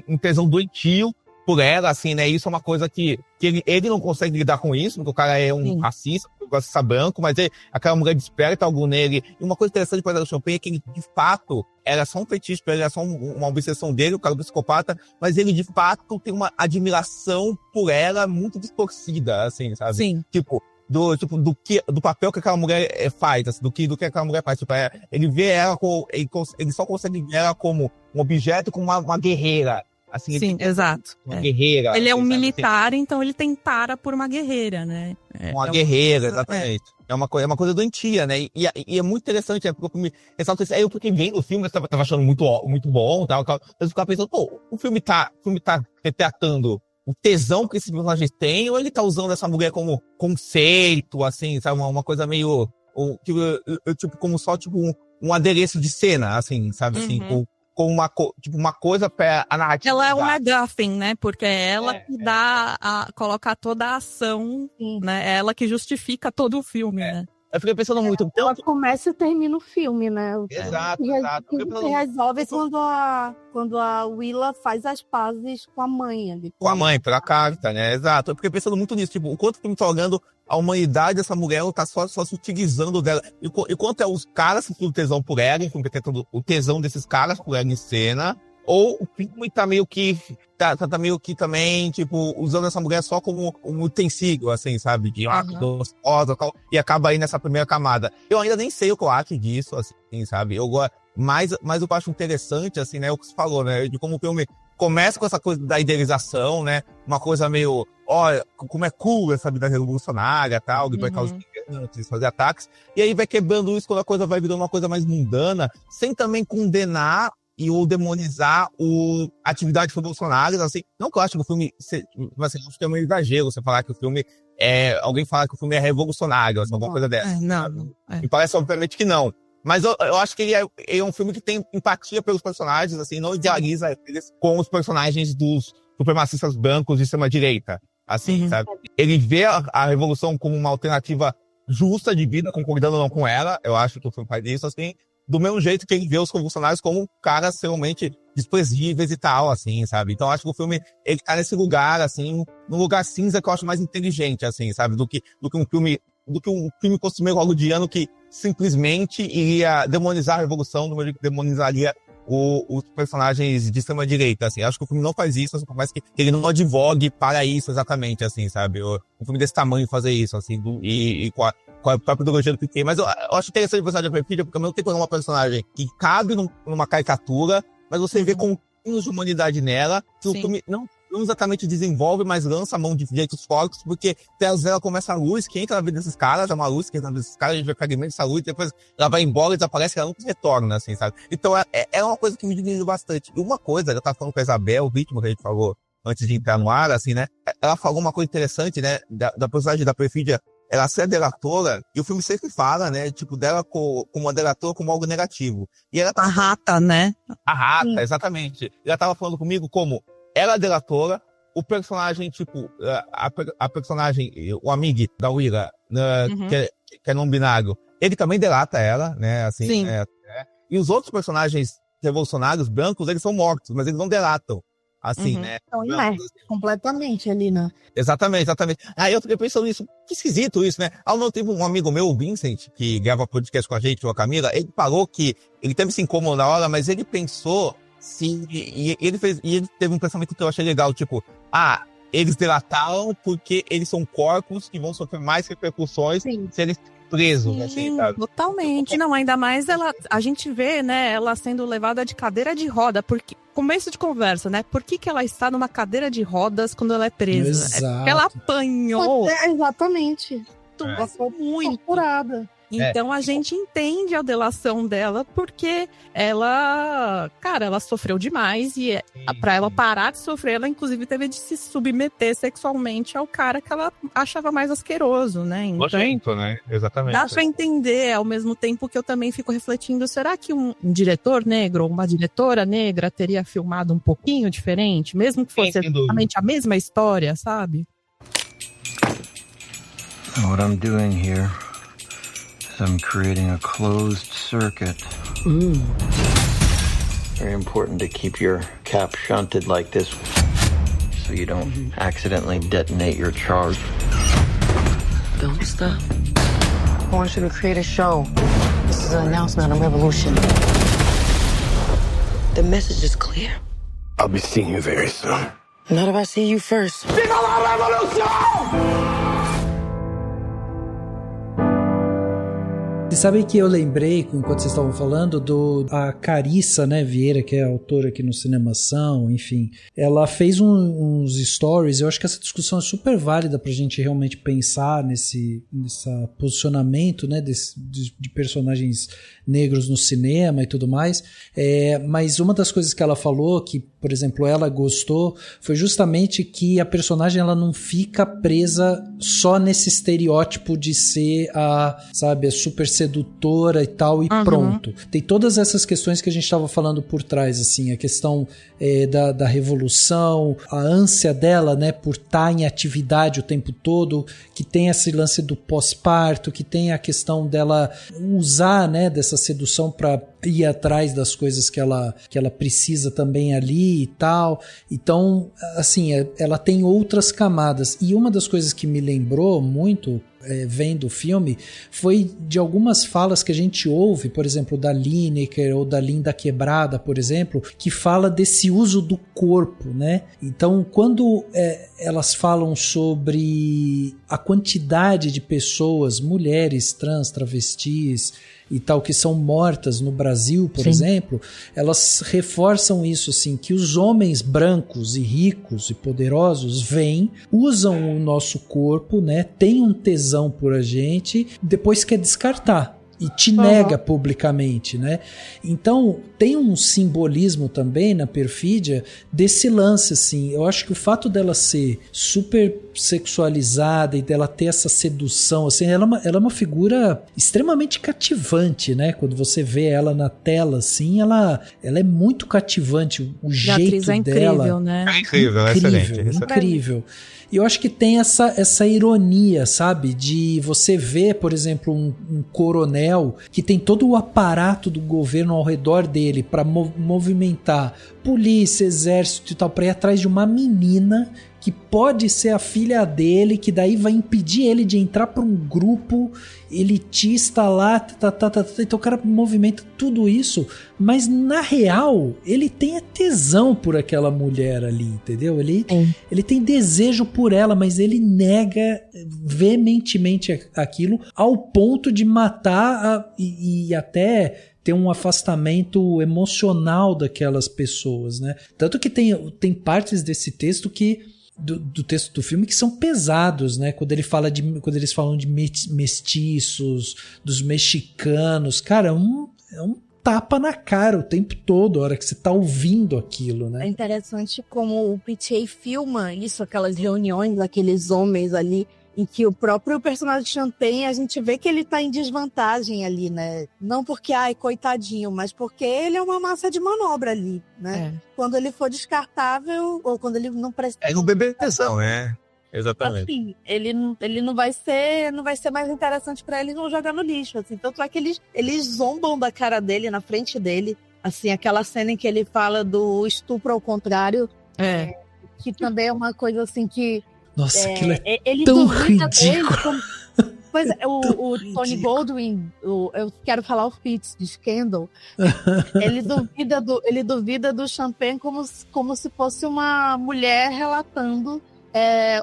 um tesão doentio por ela, assim, né, isso é uma coisa que ele não consegue lidar com isso, porque o cara é um racista, gosta de ser branco, mas aquela mulher desperta algo nele. E uma coisa interessante para o Champagne é que ele, de fato, era só um fetiche pra ele, era só uma obsessão dele, o cara é um psicopata, mas ele, de fato, tem uma admiração por ela muito distorcida, assim, sabe? Sim. Tipo, do papel que aquela mulher faz, assim, do que aquela mulher faz. Tipo, ele vê ela ele só consegue ver ela como um objeto, como uma guerreira. Assim, sim, exato. Uma guerreira. Ele é um assim, militar, assim. Então ele tem tara por uma guerreira, né? Uma guerreira, exatamente. É uma coisa doentia, né? E é muito interessante, né? Porque o filme ressalta isso. Aí eu fiquei vendo o filme, eu tava achando muito bom, tal. Mas eu ficava pensando, pô, o filme tá retratando o tesão que esses personagens têm, ou ele tá usando essa mulher como conceito, assim, sabe? Uma coisa meio, tipo, como só, tipo, um adereço de cena, assim, sabe? Assim, como uma coisa pra a narrativa. Ela é o MacGuffin, né? Porque é ela que coloca toda a ação, né? É ela que justifica todo o filme, né? Eu fiquei pensando muito. Ela começa e termina o filme, né? Exato. Tudo se resolve quando a Willa faz as pazes com a mãe. Com a mãe, pela carta, né? Exato. Eu fiquei pensando muito nisso. Tipo, o quanto o filme tá olhando a humanidade dessa mulher, ela tá só se utilizando dela. E quanto é os caras que têm tesão por ela, o tesão desses caras por ela em cena, ou o filme tá meio que meio que também, tipo, usando essa mulher só como um utensílio, assim, sabe? De gostosa e tal, e acaba aí nessa primeira camada. Eu ainda nem sei o que eu acho disso, assim, sabe? Mas eu acho interessante, assim, né? O que você falou, né? De como o filme começa com essa coisa da idealização, né? Uma coisa meio, olha, como é cool essa vida revolucionária, tal, de bancar os gigantes, fazer ataques. E aí vai quebrando isso quando a coisa vai virando uma coisa mais mundana, sem também condenar ou demonizar atividades revolucionárias, assim. Não que eu acho que o filme, assim, acho que é um exagero você falar que o filme alguém fala que o filme é revolucionário, assim, alguma coisa dessa. Não. Me parece, obviamente, que não. Mas eu acho que ele é um filme que tem empatia pelos personagens, assim, não idealiza eles com os personagens dos supremacistas brancos de extrema-direita, assim, sabe? Ele vê a revolução como uma alternativa justa de vida, concordando ou não com ela, eu acho que o filme faz isso, assim, do mesmo jeito que ele vê os revolucionários como caras extremamente desprezíveis e tal, assim, sabe? Então, eu acho que o filme, ele tá nesse lugar, assim, no lugar cinza que eu acho mais inteligente, assim, sabe? Do que um filme costumeiro hollywoodiano que simplesmente iria demonizar a revolução, do que demonizaria os personagens de extrema-direita, assim. Acho que o filme não faz isso, por mais que ele não advogue para isso exatamente, assim, sabe? Um filme desse tamanho fazer isso, assim, e com a própria ideologia do Piquet. Mas eu acho interessante o personagem da Perfídia, porque ao mesmo tempo é uma personagem que cabe numa caricatura, mas você vê contínuos de humanidade nela, que o filme não exatamente desenvolve, mas lança a mão de jeitos fortes, porque ela começa a luz, que entra na vida desses caras, é uma luz que entra na vida desses caras, a gente vê fragmentos dessa luz, depois ela vai embora e desaparece, ela nunca retorna, assim, sabe? Então é uma coisa que me divide bastante. E uma coisa, eu tava falando com a Isabel, o ritmo que a gente falou antes de entrar no ar, assim, né? Ela falou uma coisa interessante, né? Da personagem da Perfídia, ela ser delatora, e o filme sempre fala, né? Tipo, dela como uma delatora como algo negativo. E ela a rata, né? A rata, exatamente. Ela tava falando comigo como ela é delatora, o personagem, tipo, a personagem, o amigo da Willa, que é não binário, ele também delata ela, né, assim. Sim. E os outros personagens revolucionários brancos, eles são mortos, mas eles não delatam. assim, né? Então, imerso completamente ali, né? Exatamente. Aí eu fiquei pensando nisso, que esquisito isso, né? Ao mesmo tempo, um amigo meu, o Vincent, que grava podcast com a gente, o Camila, ele falou que ele teve esse incômodo na hora, mas ele pensou e ele teve um pensamento que eu achei legal, tipo, eles delataram porque eles são corpos que vão sofrer mais repercussões se eles presos, assim, sabe? Totalmente. Não, ainda mais a gente vê, né, ela sendo levada de cadeira de roda, porque começo de conversa, né? Por que ela está numa cadeira de rodas quando ela é presa? Exato. É porque ela apanhou. Exatamente. Ela foi muito torturada. Então a gente entende a delação dela porque ela sofreu demais e pra ela parar de sofrer, ela inclusive teve de se submeter sexualmente ao cara que ela achava mais asqueroso, né? Então, Nojento, né? Exatamente. dá pra entender, ao mesmo tempo que eu também fico refletindo, será que um diretor negro ou uma diretora negra teria filmado um pouquinho diferente, mesmo que fosse exatamente a mesma história, sabe? What I'm doing here is I'm creating a closed circuit. Very important to keep your cap shunted like this so you don't accidentally detonate your charge. Don't stop. I want you to create a show. This is an announcement of revolution. The message is clear. I'll be seeing you very soon. Not if I see you first. Viva la revolution! Você sabe que eu lembrei, enquanto vocês estavam falando, a Carissa, né, Vieira, que é autora aqui no Cinemação, enfim. Ela fez uns stories, eu acho que essa discussão é super válida pra gente realmente pensar nesse posicionamento, né, de personagens negros no cinema e tudo mais. Mas uma das coisas que ela falou, que, por exemplo, ela gostou, foi justamente que a personagem ela não fica presa só nesse estereótipo de ser a super sedutora e tal, e pronto. Tem todas essas questões que a gente estava falando por trás, assim, a questão da revolução, a ânsia dela, né, por estar em atividade o tempo todo, que tem esse lance do pós-parto, que tem a questão dela usar, né, dessa sedução para ir atrás das coisas que ela precisa também ali e tal. Então, assim, ela tem outras camadas. E uma das coisas que me lembrou muito vendo o filme foi de algumas falas que a gente ouve, por exemplo, da Lineker ou da Linda Quebrada, por exemplo, que fala desse uso do corpo, né? Então, quando elas falam sobre a quantidade de pessoas, mulheres, trans, travestis e tal, que são mortas no Brasil, por exemplo, elas reforçam isso, assim, que os homens brancos e ricos e poderosos vêm, usam o nosso corpo, né, tem um tesão por a gente, depois quer descartar e te nega publicamente, né? Então, tem um simbolismo também na Perfídia desse lance, assim. Eu acho que o fato dela ser super sexualizada e dela ter essa sedução, assim, ela é uma figura extremamente cativante, né? Quando você vê ela na tela, assim, ela é muito cativante, o jeito dela. Incrível, né? É incrível, excelente. Incrível. E eu acho que tem essa ironia, sabe? De você ver, por exemplo, um coronel que tem todo o aparato do governo ao redor dele para movimentar polícia, exército e tal, para ir atrás de uma menina que pode ser a filha dele, que daí vai impedir ele de entrar para um grupo elitista lá, então o cara movimenta tudo isso, mas na real ele tem tesão por aquela mulher ali, entendeu? Ele tem desejo por ela, mas ele nega veementemente aquilo ao ponto de matar e até ter um afastamento emocional daquelas pessoas, né? Tanto que tem partes desse texto que do texto do filme que são pesados, né? Quando eles falam de mestiços, dos mexicanos, cara, é um tapa na cara o tempo todo, a hora que você tá ouvindo aquilo, né? É interessante como o PTA filma isso, aquelas reuniões daqueles homens ali, em que o próprio personagem Champagne, a gente vê que ele tá em desvantagem ali, né? Não porque, coitadinho, mas porque ele é uma massa de manobra ali, né? Quando ele for descartável, ou quando ele não precisa... É um bebezão, né? Exatamente. Assim, ele não vai ser mais interessante pra ele não jogar no lixo, assim. Tanto é que eles zombam da cara dele, na frente dele. Assim, aquela cena em que ele fala do estupro ao contrário, Que também é uma coisa assim que... Nossa, aquilo é ele tão duvida dele ridículo. Pois é, o Tony Goldwyn, eu quero falar o Fitz de Scandal, ele duvida do Champagne como se fosse uma mulher relatando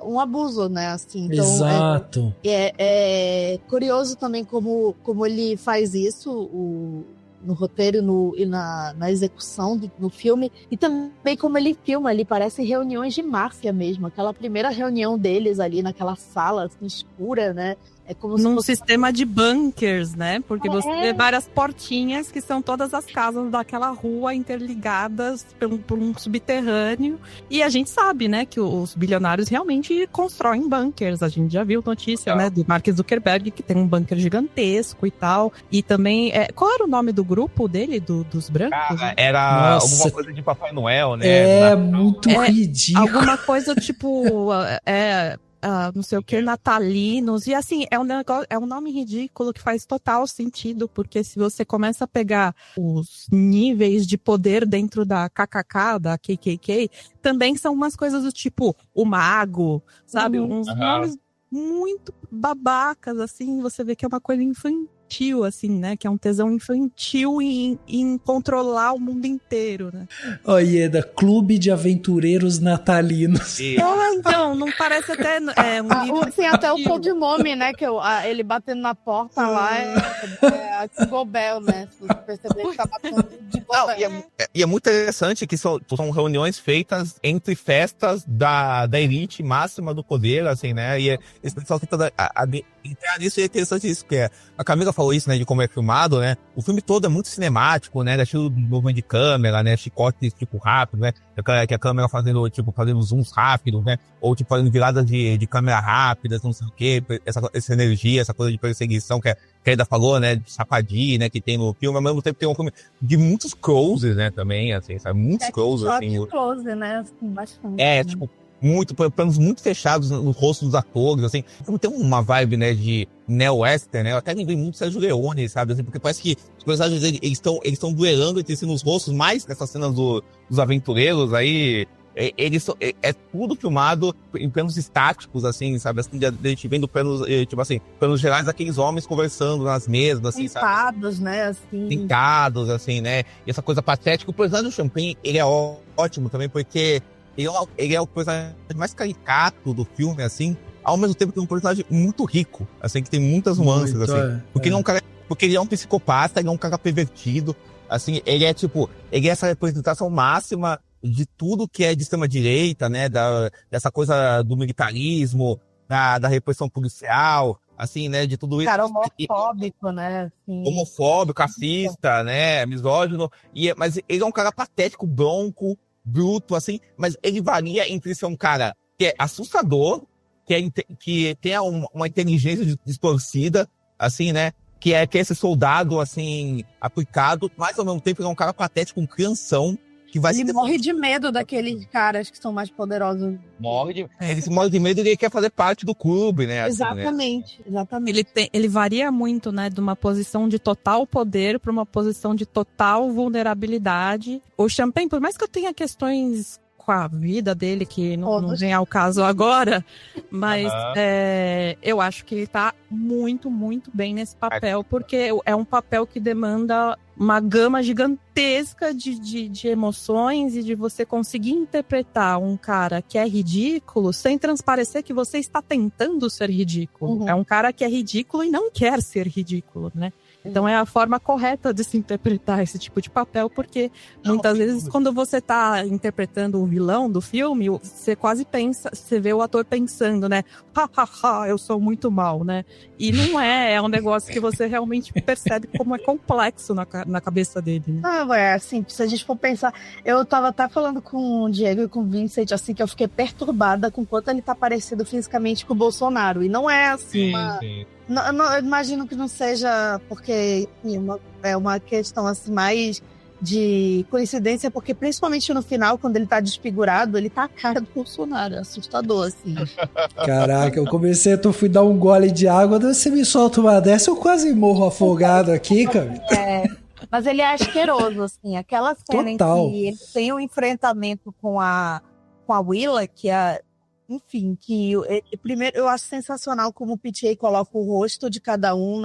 um abuso, né? Assim, então, Exato. É curioso também como ele faz isso, no roteiro e na execução no filme, e também como ele filma, ele parece reuniões de máfia mesmo, aquela primeira reunião deles ali naquela sala assim, escura, né? É como num sistema de bunkers, né? Porque você vê várias portinhas que são todas as casas daquela rua interligadas por um subterrâneo. E a gente sabe, né, que os bilionários realmente constroem bunkers. A gente já viu notícia, né, do Mark Zuckerberg, que tem um bunker gigantesco e tal. E também, qual era o nome do grupo dele, dos brancos? Cara, era alguma coisa de Papai Noel, né? Muito ridículo. Alguma coisa tipo... não sei o que, natalinos, e assim, é um nome ridículo que faz total sentido, porque se você começa a pegar os níveis de poder dentro da KKK, da KKK, também são umas coisas do tipo, o mago, sabe? Uns nomes muito babacas, assim, você vê que é uma coisa infantil, assim, né? Que é um tesão infantil em controlar o mundo inteiro, né? Ieda, Clube de Aventureiros Natalinos. Então, não parece até um livro... Tem até o codinome, né? Que ele batendo na porta lá é Jingle Bell, né? Se você perceber que tá batendo Jingle Bell. E é muito interessante que são reuniões feitas entre festas da elite máxima do poder, assim, né? E esse pessoal tenta entrar nisso, e é interessante isso, que a Camila falou isso, né, de como é filmado, né? O filme todo é muito cinemático, né? Estilo do movimento de câmera, né? Chicotes, tipo, rápido, né? Que a câmera fazendo zooms rápidos, né? Ou, tipo, fazendo viradas de câmera rápidas, não sei o quê. Essa energia, essa coisa de perseguição que a Eda falou, né? De sapadia, né? Que tem no filme. Ao mesmo tempo tem um filme de muitos closes, né? Também, assim, sabe? Muitos closes, assim. Close, né? Assim, bastante. Né? Tipo... planos muito fechados no rosto dos atores, assim. Então tem uma vibe, né, de neo-western, né? Eu até lembrei muito do Sérgio Leone, sabe? Assim, porque parece que os personagens eles estão duelando entre si nos rostos, mais nessas cenas dos aventureiros aí. É tudo filmado em planos estáticos, assim, sabe? Assim, a gente vendo planos, tipo assim, planos gerais daqueles homens conversando nas mesas, assim, sentados, sabe? Né? Assim. Sentados, assim, né? E essa coisa patética. O personagem do Champagne, ele é ótimo também, porque ele é o personagem mais caricato do filme, assim, ao mesmo tempo que é um personagem muito rico, assim, que tem muitas nuances, assim. Porque ele é um cara, porque ele é um psicopata, ele é um cara pervertido, assim, ele é essa representação máxima de tudo que é de extrema-direita, né, dessa coisa do militarismo, da repressão policial, assim, né, de tudo isso. Cara homofóbico, né? Assim. Homofóbico, racista, né, misógino, mas ele é um cara patético, bronco, bruto, assim, mas ele varia entre ser um cara que é assustador, que tem uma inteligência distorcida, assim, né, que é esse soldado, assim, aplicado, mas ao mesmo tempo ele é um cara patético, um crianção, que vai... Ele morre de medo daqueles caras que são mais poderosos. Ele se morre de medo e ele quer fazer parte do clube, né? Assim, exatamente, né? Exatamente. Ele varia muito, né, de uma posição de total poder para uma posição de total vulnerabilidade. O Champagne, por mais que eu tenha questões com a vida dele, que não vem ao caso agora, mas eu acho que ele tá muito, muito bem nesse papel, porque é um papel que demanda uma gama gigantesca de emoções e de você conseguir interpretar um cara que é ridículo sem transparecer que você está tentando ser ridículo. Uhum. É um cara que é ridículo e não quer ser ridículo, né? Então é a forma correta de se interpretar esse tipo de papel, porque muitas vezes quando você tá interpretando o vilão do filme, você quase pensa, você vê o ator pensando, né? Eu sou muito mal, né? E não é um negócio que você realmente percebe como é complexo na cabeça dele, né? Não, assim, se a gente for pensar, eu tava até falando com o Diego e com o Vincent, assim, que eu fiquei perturbada com quanto ele tá parecido fisicamente com o Bolsonaro, e não é assim, sim. Não, eu imagino que não seja porque é uma questão assim mais de coincidência, porque principalmente no final, quando ele tá desfigurado, ele tá a cara do Bolsonaro, é assustador, assim. Caraca, eu comecei, eu fui dar um gole de água, você me solta uma dessa, eu quase morro afogado aqui, cara. Mas ele é asqueroso, assim, aquela cena Total. em que ele tem um enfrentamento com a a Willa, que é, enfim, primeiro eu acho sensacional como o PTA coloca o rosto de cada um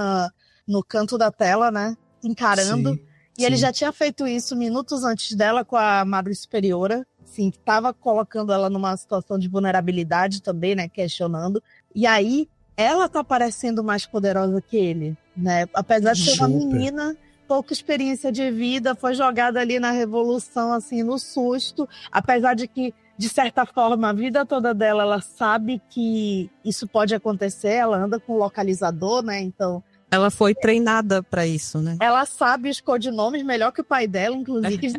no canto da tela, né? Encarando. Sim, e ele sim. já tinha feito isso minutos antes dela com a Madre Superiora. Assim, que tava colocando ela numa situação de vulnerabilidade também, né? Questionando. E aí, ela tá parecendo mais poderosa que ele, né? Apesar de ser uma Super. menina, pouca experiência de vida, foi jogada ali na revolução, assim, no susto. Apesar de que, de certa forma, a vida toda dela, ela sabe que isso pode acontecer, ela anda com localizador, né? Então, Ela foi treinada pra isso, né? ela sabe os codinomes melhor que o pai dela, inclusive,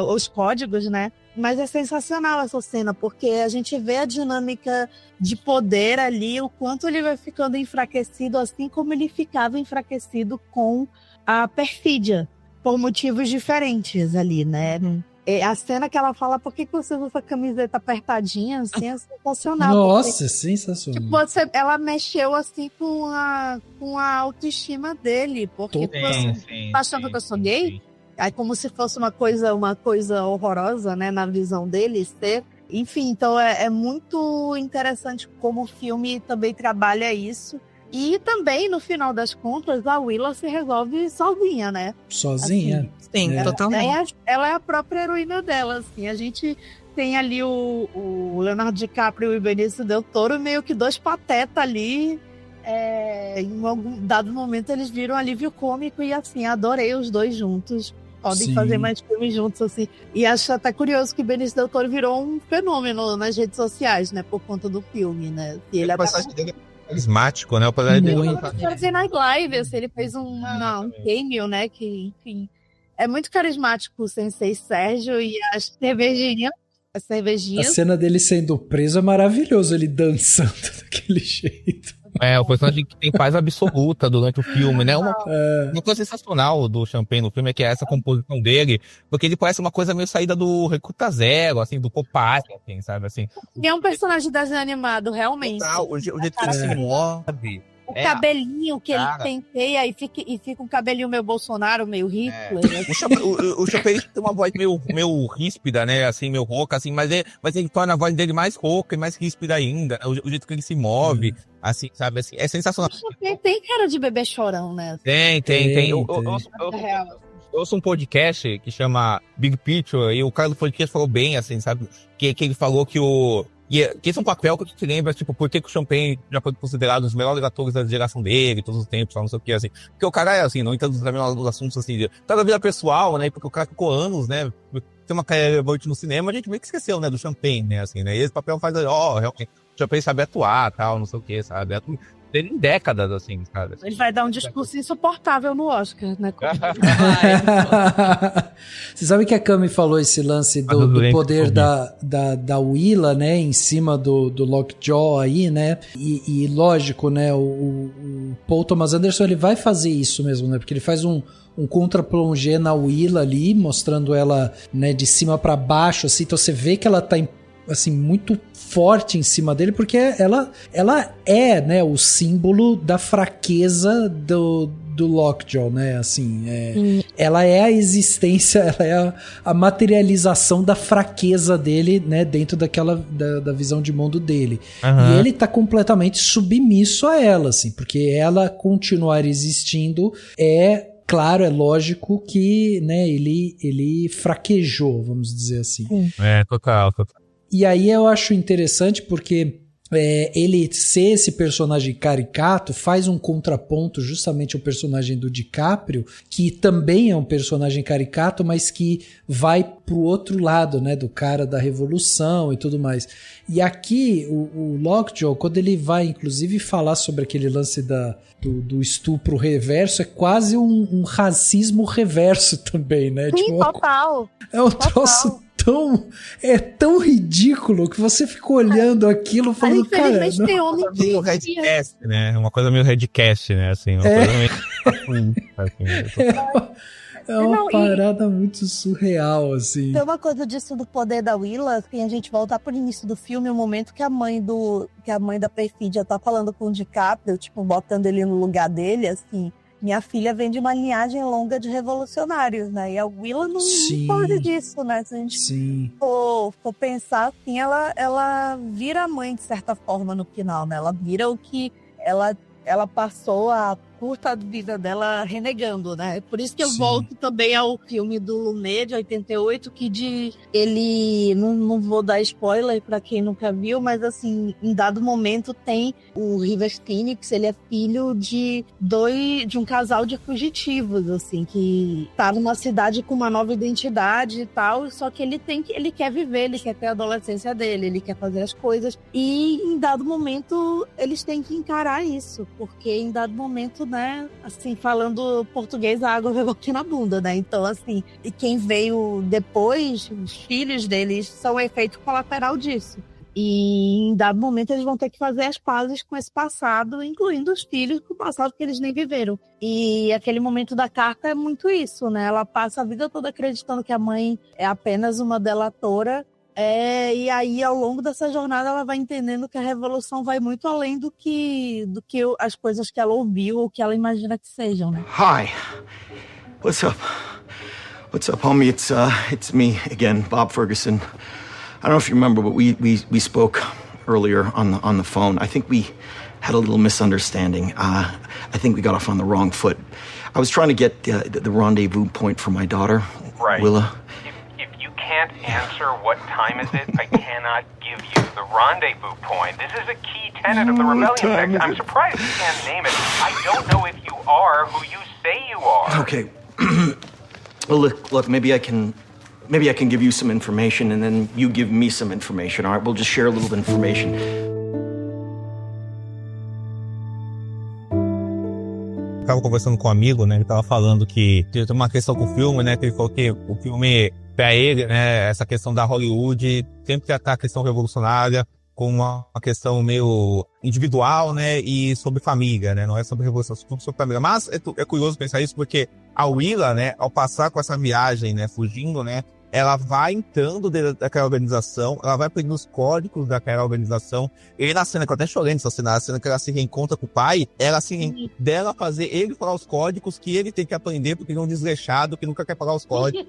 os códigos, né? Mas é sensacional essa cena, porque a gente vê a dinâmica de poder ali, o quanto ele vai ficando enfraquecido, assim como ele ficava enfraquecido com a perfídia, por motivos diferentes ali, né? É a cena que ela fala, por que você usa essa camiseta apertadinha, assim, é sensacional. Nossa, sensacional. Tipo, ela mexeu, assim, com a autoestima dele, porque tá achando que eu sou gay? Aí como se fosse uma coisa horrorosa, né, na visão dele ser. Enfim, então é muito interessante como o filme também trabalha isso. E também, no final das contas, a Willa se resolve sozinha, né? Sozinha? Assim, sim, totalmente. Ela é a própria heroína dela, assim. A gente tem ali o Leonardo DiCaprio e o Benício Del Toro, meio que dois patetas ali. Em algum dado momento, eles viram um alívio cômico e, assim, adorei os dois juntos. Podem Sim. fazer mais filmes juntos, assim. E acho até curioso que o Benício Del Toro virou um fenômeno nas redes sociais, né? Por conta do filme, né? E ele O personagem dele é carismático, né? O personagem dele fazer Night Live, assim, ele fez um cameo, né? Que, enfim, é muito carismático o Sensei Sérgio e as cervejinhas. A cena dele sendo preso é maravilhoso, ele dançando daquele jeito. O personagem que tem paz absoluta durante o filme, né? Uma coisa sensacional do Champagne no filme é que é essa composição dele, porque ele parece uma coisa meio saída do Recruta Zero, assim, do Popeye, assim, sabe, assim. E é um personagem de desenho animado, realmente. Total, o jeito que ele se move. O cabelinho que ele penteia e fica um cabelinho meio Bolsonaro, meio Hitler. Né? O Champagne tem uma voz meio ríspida, né? Assim, meio rouca, assim, mas ele torna a voz dele mais rouca e mais ríspida ainda. O jeito que ele se move, assim, sabe? Assim, é sensacional. O Champagne tem cara de bebê chorão, né? Tem. Eu ouço um podcast que chama Big Picture e o cara do podcast falou bem, assim, sabe? Que ele falou que que esse é um papel que te lembra, tipo, por que o Champagne já foi considerado um dos melhores atores da geração dele, todos os tempos, não sei o que, assim. Porque o cara é assim, não entendo também os assuntos, assim, tá da vida pessoal, né, porque o cara ficou anos, né, tem uma carreira relevante no cinema, a gente meio que esqueceu, né, do Champagne, né, assim, né, e esse papel faz, realmente, o Champagne sabe atuar, tal, não sei o que, sabe, dele em décadas, assim, sabe. Ele vai dar um discurso insuportável no Oscar, né? Você sabe que a Cami falou esse lance do poder da Willa, né, em cima do Lockjaw aí, né, e lógico, né, o Paul Thomas Anderson, ele vai fazer isso mesmo, né, porque ele faz um contra-plongé na Willa ali, mostrando ela, né, de cima pra baixo, assim, então você vê que ela tá assim, muito forte em cima dele, porque ela é, né, o símbolo da fraqueza do Lockjaw, né, assim, ela é a existência, ela é a materialização da fraqueza dele, né, dentro da visão de mundo dele. E ele tá completamente submisso a ela, assim, porque ela continuar existindo claro, é lógico que, né, ele fraquejou, vamos dizer assim. Total. E aí eu acho interessante porque ele ser esse personagem caricato faz um contraponto justamente ao personagem do DiCaprio, que também é um personagem caricato, mas que vai pro outro lado, né, do cara da revolução e tudo mais. E aqui o Lockjaw, quando ele vai inclusive falar sobre aquele lance do estupro reverso, é quase um racismo reverso também, né? Sim, total. É um troço tão ridículo que você fica olhando aquilo falando, cara... Tem homem meio Redcast, né? Uma coisa meio Redcast, né? Assim, uma coisa meio... É uma parada muito surreal, assim. Tem uma coisa disso do poder da Willa, assim, a gente voltar pro início do filme, o momento que a mãe da perfídia tá falando com o DiCaprio, tipo, botando ele no lugar dele, assim, minha filha vem de uma linhagem longa de revolucionários, né? E a Willa não pode disso, né? Se a gente for pensar assim, ela vira a mãe de certa forma no final, né? Ela vira o que ela passou a curta vida dela renegando, né? Por isso que eu volto também ao filme do Lumet, de 88, que ele, não vou dar spoiler pra quem nunca viu, mas assim, em dado momento tem o River Phoenix, ele é filho de um casal de fugitivos, assim, que tá numa cidade com uma nova identidade e tal, só que ele quer viver, ele quer ter a adolescência dele, ele quer fazer as coisas, e em dado momento eles têm que encarar isso, porque em dado momento, né, assim, falando português, a água veio aqui na bunda, né, então assim, e quem veio depois, os filhos deles, são efeito colateral disso, e em dado momento eles vão ter que fazer as pazes com esse passado, incluindo os filhos com o passado que eles nem viveram, e aquele momento da carta é muito isso, né, ela passa a vida toda acreditando que a mãe é apenas uma delatora. E aí, ao longo dessa jornada, ela vai entendendo que a revolução vai muito além do que as coisas que ela ouviu ou que ela imagina que sejam, né? Hi. What's up? What's up, homie? It's me again, Bob Ferguson. I don't know if you remember, but we spoke earlier on the phone. I think we had a little misunderstanding. I think we got off on the wrong foot. I was trying to get the rendezvous point for my daughter, Willa. Can't answer what time is it, I cannot give you the rendezvous point. This is a key tenet of the rebellion. I'm surprised you can't name it. I don't know if you are who you say you are. Okay. Well, look, maybe I can give you some information and then you give me some information. All right, we'll just share a little information. Tava conversando com um amigo, né? Ele tava falando que tem uma questão com o filme, né? Que ele falou que o filme, pra ele, né? Essa questão da Hollywood sempre tratar a questão revolucionária como uma questão meio individual, né? E sobre família, né? Não é sobre revolução, é sobre família. Mas é curioso pensar isso porque a Willa, né? Ao passar com essa viagem, né? Fugindo, né? Ela vai entrando dentro daquela organização, ela vai aprendendo os códigos daquela organização. E na cena, que eu até chorei nessa cena, a cena que ela se reencontra com o pai, ela se dela fazer ele falar os códigos que ele tem que aprender, porque ele é um desleixado, que nunca quer falar os códigos,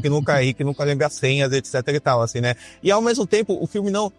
que nunca lembra as senhas, etc e tal, assim, né? E ao mesmo tempo, o filme não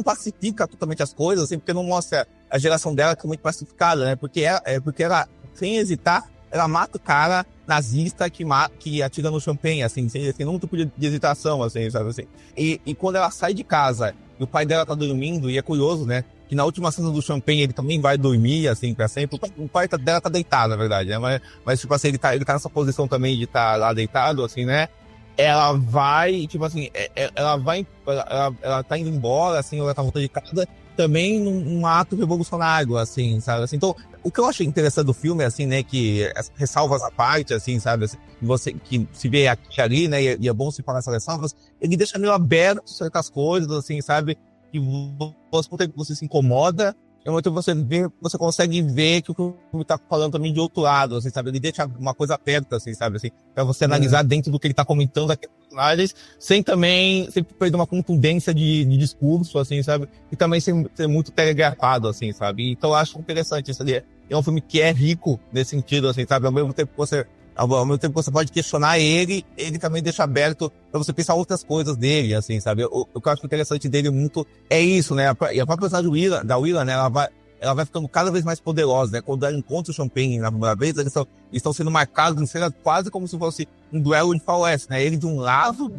pacifica totalmente as coisas, assim, porque não mostra a geração dela que é muito pacificada, né? Porque ela, sem hesitar, ela mata o cara nazista que atira no champanhe, assim, sem nenhum tipo de hesitação, assim, sabe, assim. E quando ela sai de casa, e o pai dela tá dormindo, e é curioso, né, que na última cena do champanhe ele também vai dormir, assim, pra sempre. O pai dela tá deitado, na verdade, né, mas tipo assim, ele tá nessa posição também de estar lá deitado, assim, né. Ela vai, tipo assim, ela tá indo embora, assim, ou ela tá voltando de casa, também num ato revolucionário, assim, sabe, assim. Então, o que eu achei interessante do filme, assim, né, que ressalvas à parte, assim, sabe, assim, você que se vê aqui ali, né, e é bom se falar essas ressalvas, ele deixa meio aberto certas coisas, assim, sabe, que você se incomoda, e muito você consegue ver que o filme tá falando também de outro lado, assim, sabe, ele deixa uma coisa aberta, assim, sabe, assim, pra você analisar dentro do que ele tá comentando daqueles personagens, sem perder uma contundência de discurso, assim, sabe, e também sem ser muito telegrafado, assim, sabe, então eu acho interessante isso ali, é um filme que é rico nesse sentido, assim, sabe, ao mesmo tempo que você pode questionar ele também deixa aberto pra você pensar outras coisas dele, assim, sabe? O que eu acho interessante dele muito é isso, né? E a própria personagem da Willa, né? Ela vai ficando cada vez mais poderosa, né? Quando ela encontra o Champagne na primeira vez, eles estão sendo marcados em cena quase como se fosse um duelo de faroeste, né? Ele de um lado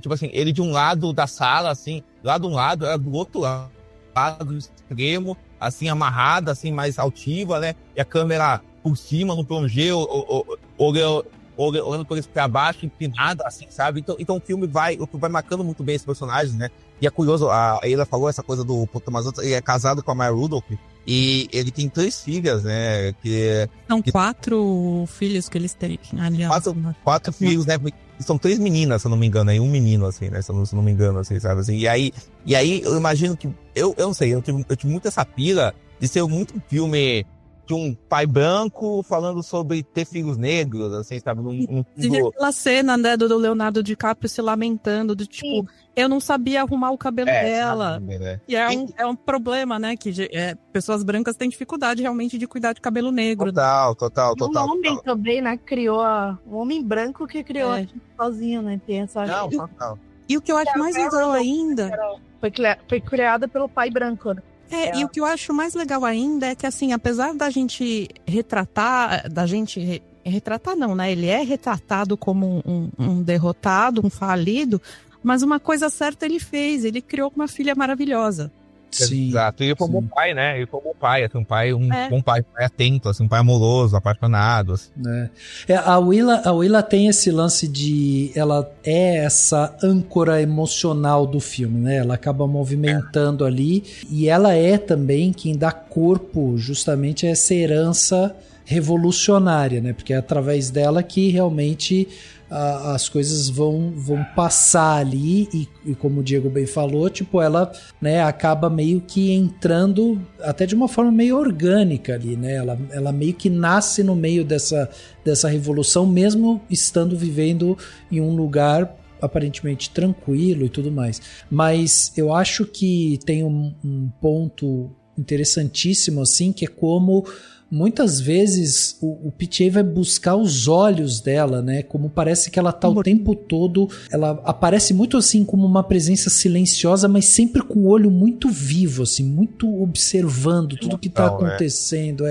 tipo assim, ele de um lado da sala, assim, lá de um lado, ela do outro lado extremo, assim, amarrada, assim, mais altiva, né? E a câmera por cima, no plongé, olhando por isso pra baixo, empinada, assim, sabe? Então o filme vai marcando muito bem esses personagens, né? E é curioso, a Ela falou essa coisa do Thomas Anderson, ele é casado com a Maya Rudolph, e ele tem 3 filhas, né? São 4 filhos que eles têm, aliás. 4 filhos, né? São 3 meninas, se eu não me engano, e um menino, assim, né? Se eu não me engano, assim, sabe? Assim, e aí eu imagino que, eu não sei, eu tive muito essa pira de ser muito um filme de um pai branco falando sobre ter filhos negros, assim, sabe? E aquela cena, né, do Leonardo DiCaprio se lamentando, do tipo, eu não sabia arrumar o cabelo dela. E é um problema, né, que pessoas brancas têm dificuldade realmente de cuidar de cabelo negro. Total. Um homem também, né, criou um homem branco que criou sozinho, né, tem essa... Não. E o que eu acho mais legal ainda... Foi criada pelo pai branco, né? E o que eu acho mais legal ainda é que, assim, apesar da gente retratar, retratar não, né? Ele é retratado como um derrotado, um falido, mas uma coisa certa ele fez, ele criou uma filha maravilhosa. Sim, exato. E ele foi um bom pai, né? Ele foi um bom pai, assim, bom pai atento, assim, um pai amoroso, apaixonado. Assim. A Willa tem esse lance de... Ela é essa âncora emocional do filme, né? Ela acaba movimentando ali. E ela é também quem dá corpo justamente a essa herança revolucionária, né? Porque é através dela que realmente... as coisas vão passar ali e como o Diego bem falou, tipo, ela, né, acaba meio que entrando até de uma forma meio orgânica ali, né, ela meio que nasce no meio dessa revolução, mesmo vivendo em um lugar aparentemente tranquilo e tudo mais. Mas eu acho que tem um ponto interessantíssimo, assim, que é como muitas vezes o PTA vai buscar os olhos dela, né? Como parece que ela tá o tempo todo... Ela aparece muito assim como uma presença silenciosa, mas sempre com o olho muito vivo, assim, muito observando tudo que tá acontecendo.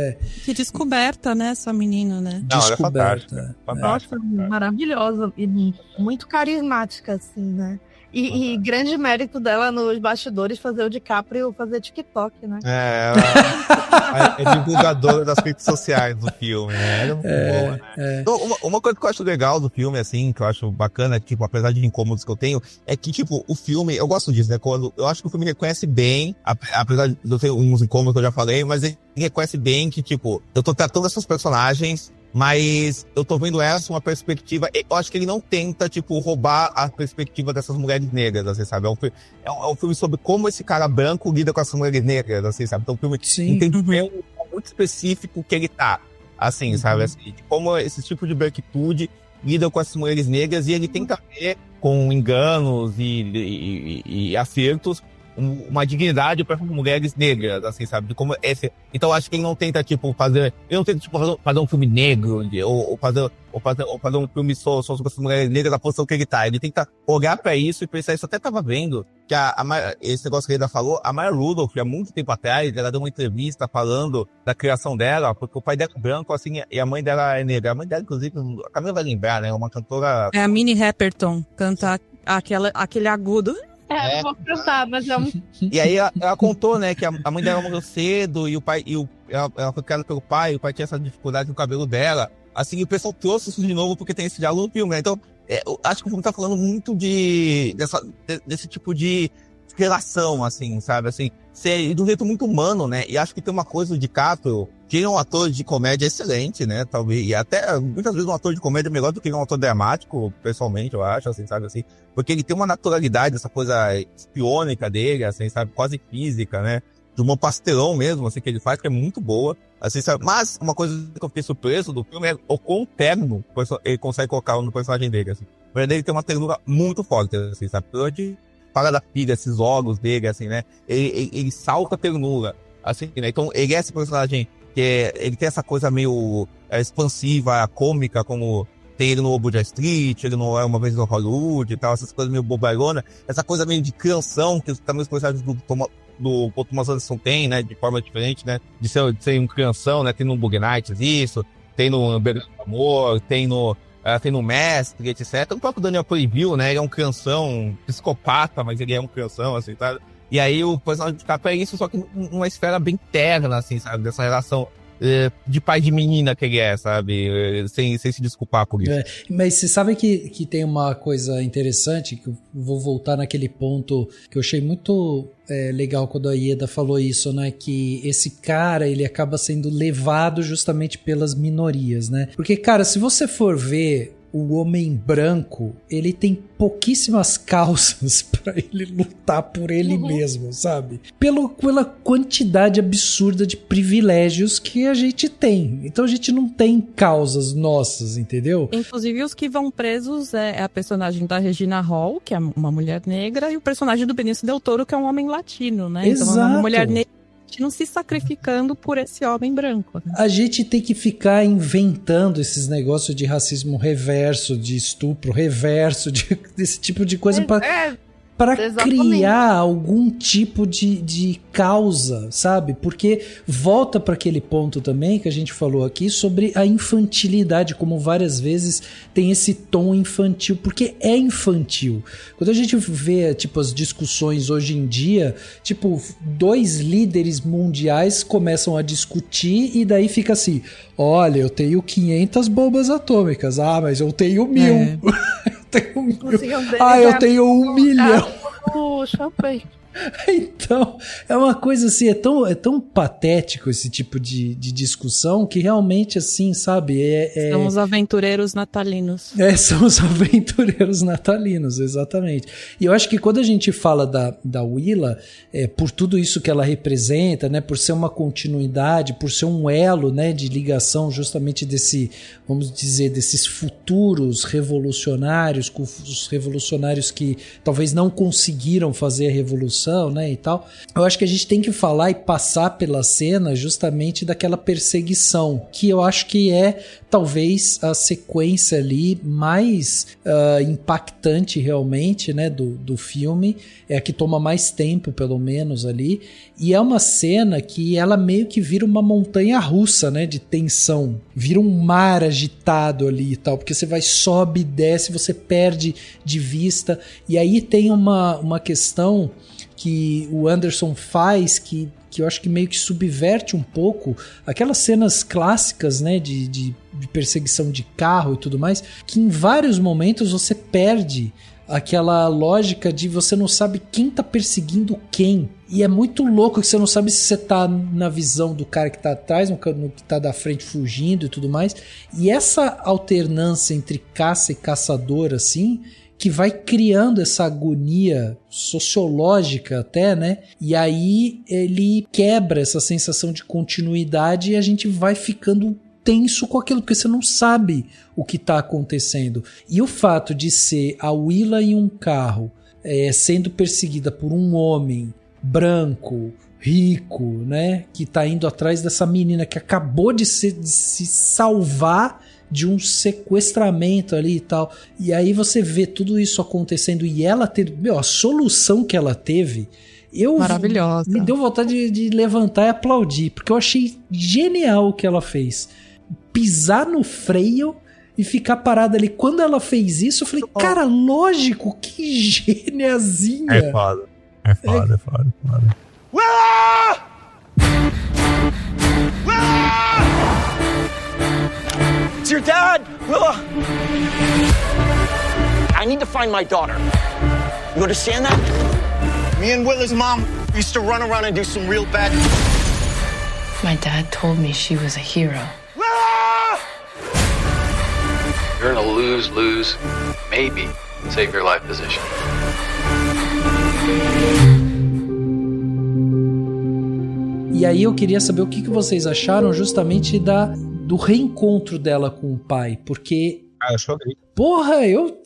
Que descoberta, né, essa menina, né? Descoberta. Nossa, maravilhosa e muito carismática, assim, né? E grande mérito dela nos bastidores fazer o DiCaprio fazer TikTok, né? Ela é divulgadora das redes sociais do filme, né? Ela é muito boa, né? Então, uma coisa que eu acho legal do filme, assim, que eu acho bacana, tipo, apesar de incômodos que eu tenho, é que, tipo, o filme, eu gosto disso, né? Eu acho que o filme reconhece bem, apesar de eu ter uns incômodos que eu já falei, mas ele reconhece bem que, tipo, eu tô tratando essas personagens, mas eu tô vendo essa uma perspectiva... Eu acho que ele não tenta, tipo, roubar a perspectiva dessas mulheres negras, assim, sabe? É um filme sobre como esse cara branco lida com essas mulheres negras, assim, sabe? Então o filme tem um muito específico que ele tá, assim, sabe? Assim, de como esse tipo de branquitude lida com essas mulheres negras e ele tenta ver com enganos e acertos uma dignidade para mulheres negras, assim, sabe? De como então acho que ele não tenta, tipo, fazer um filme negro, ou fazer um filme só sobre as mulheres negras, na posição que ele tá. Ele tenta olhar pra isso e pensar isso. Até tava vendo que esse negócio que ele ainda falou, a Maya Rudolph, há muito tempo atrás, ela deu uma entrevista falando da criação dela, porque o pai dela é branco, assim, e a mãe dela é negra. A mãe dela, inclusive, a Camila vai lembrar, né? Uma cantora... É a Minnie Riperton, canta aquele agudo. Vou cantar, mas é um... E aí ela contou, né, que a mãe dela morreu cedo e o pai, ela foi criada pelo pai, e o pai tinha essa dificuldade no cabelo dela. Assim, e o pessoal trouxe isso de novo porque tem esse diálogo no filme, né? Então, eu acho que o filme tá falando muito desse tipo de relação, assim, sabe? Assim, de um jeito muito humano, né? E acho que tem uma coisa do DiCaprio, que ele é um ator de comédia excelente, né? Talvez, e até muitas vezes um ator de comédia é melhor do que um ator dramático, pessoalmente, eu acho, assim, sabe? Assim, porque ele tem uma naturalidade, essa coisa espiônica dele, assim, sabe? Quase física, né? De um pastelão mesmo, assim, que ele faz, que é muito boa, assim, sabe? Mas uma coisa que eu fiquei surpreso do filme é o quão terno ele consegue colocar no personagem dele, assim. O personagem dele tem uma ternura muito forte, assim, sabe? Fala da filha, esses olhos dele, assim, né? Ele salta a ternura, assim, né? Então, ele é esse personagem que ele tem essa coisa meio expansiva, cômica, como tem ele no Lobo de Wall Street, ele no Uma Vez no Hollywood e tal, essas coisas meio bobalhona, essa coisa meio de crianção, que também os personagens do Paul Thomas Anderson tem, né? De forma diferente, né? De ser um crianção, né? Tem no Bug Nights isso, tem no Bergamo do Amor, tem no Mestre, etc. O próprio Daniel Plainview, né? Ele é um crianção psicopata, mas ele é um crianção, assim, tá? E aí o personagem de capa é isso, só que numa esfera bem terna, assim, sabe? Dessa relação de pai de menina que ele é, sabe? Sem se desculpar por isso. Mas você sabe que tem uma coisa interessante, que eu vou voltar naquele ponto que eu achei muito legal quando a Ieda falou isso, né? Que esse cara, ele acaba sendo levado justamente pelas minorias, né? Porque, cara, se você for ver o homem branco, ele tem pouquíssimas causas pra ele lutar por ele mesmo, sabe? Pela quantidade absurda de privilégios que a gente tem. Então a gente não tem causas nossas, entendeu? Inclusive os que vão presos é a personagem da Regina Hall, que é uma mulher negra, e o personagem do Benício Del Toro, que é um homem latino, né? Exato. Então é uma mulher negra não se sacrificando por esse homem branco. Né? A gente tem que ficar inventando esses negócios de racismo reverso, de estupro reverso, desse tipo de coisa para criar algum tipo de causa, sabe? Porque volta para aquele ponto também que a gente falou aqui sobre a infantilidade, como várias vezes tem esse tom infantil, porque é infantil. Quando a gente vê, tipo, as discussões hoje em dia, tipo, 2 líderes mundiais começam a discutir e daí fica assim, olha, eu tenho 500 bombas atômicas, mas eu tenho 1000. Eu tenho 1 milhão. Então, é uma coisa assim, é tão patético esse tipo de discussão que realmente, assim, sabe, São os aventureiros natalinos. São os aventureiros natalinos, exatamente. E eu acho que quando a gente fala da Willa, por tudo isso que ela representa, né, por ser uma continuidade, por ser um elo, né, de ligação justamente vamos dizer, desses futuros revolucionários, com os revolucionários que talvez não conseguiram fazer a revolução, né, e tal. Eu acho que a gente tem que falar e passar pela cena justamente daquela perseguição, que eu acho que é talvez a sequência ali mais impactante realmente, né, do filme, é a que toma mais tempo pelo menos ali, e é uma cena que ela meio que vira uma montanha russa, né, de tensão, vira um mar agitado ali e tal, porque você vai, sobe e desce, você perde de vista, e aí tem uma questão que o Anderson faz que eu acho que meio que subverte um pouco aquelas cenas clássicas, né, de perseguição de carro e tudo mais, que em vários momentos você perde aquela lógica de você não sabe quem tá perseguindo quem. E é muito louco que você não sabe se você tá na visão do cara que tá atrás, no que tá da frente fugindo e tudo mais. E essa alternância entre caça e caçador, assim, que vai criando essa agonia sociológica até, né? E aí ele quebra essa sensação de continuidade e a gente vai ficando tenso com aquilo, porque você não sabe o que está acontecendo. E o fato de ser a Willa em um carro sendo perseguida por um homem branco, rico, né? Que está indo atrás dessa menina que acabou de se salvar de um sequestramento ali e tal. E aí você vê tudo isso acontecendo e ela ter... a solução que ela teve... Maravilhosa. Me deu vontade de levantar e aplaudir, porque eu achei genial o que ela fez. Pisar no freio e ficar parada ali. Quando ela fez isso, eu falei, cara, lógico, que geniazinha. É foda. É foda. Willa! Willa! It's your dad, Willa! I need to find my daughter. You understand that? Me and Willa's mom used to run around and do some real bad... My dad told me she was a hero. Willa! You're in a lose-lose, maybe save your life position. E aí eu queria saber o que vocês acharam justamente do reencontro dela com o pai, porque... eu chorei. Porra, eu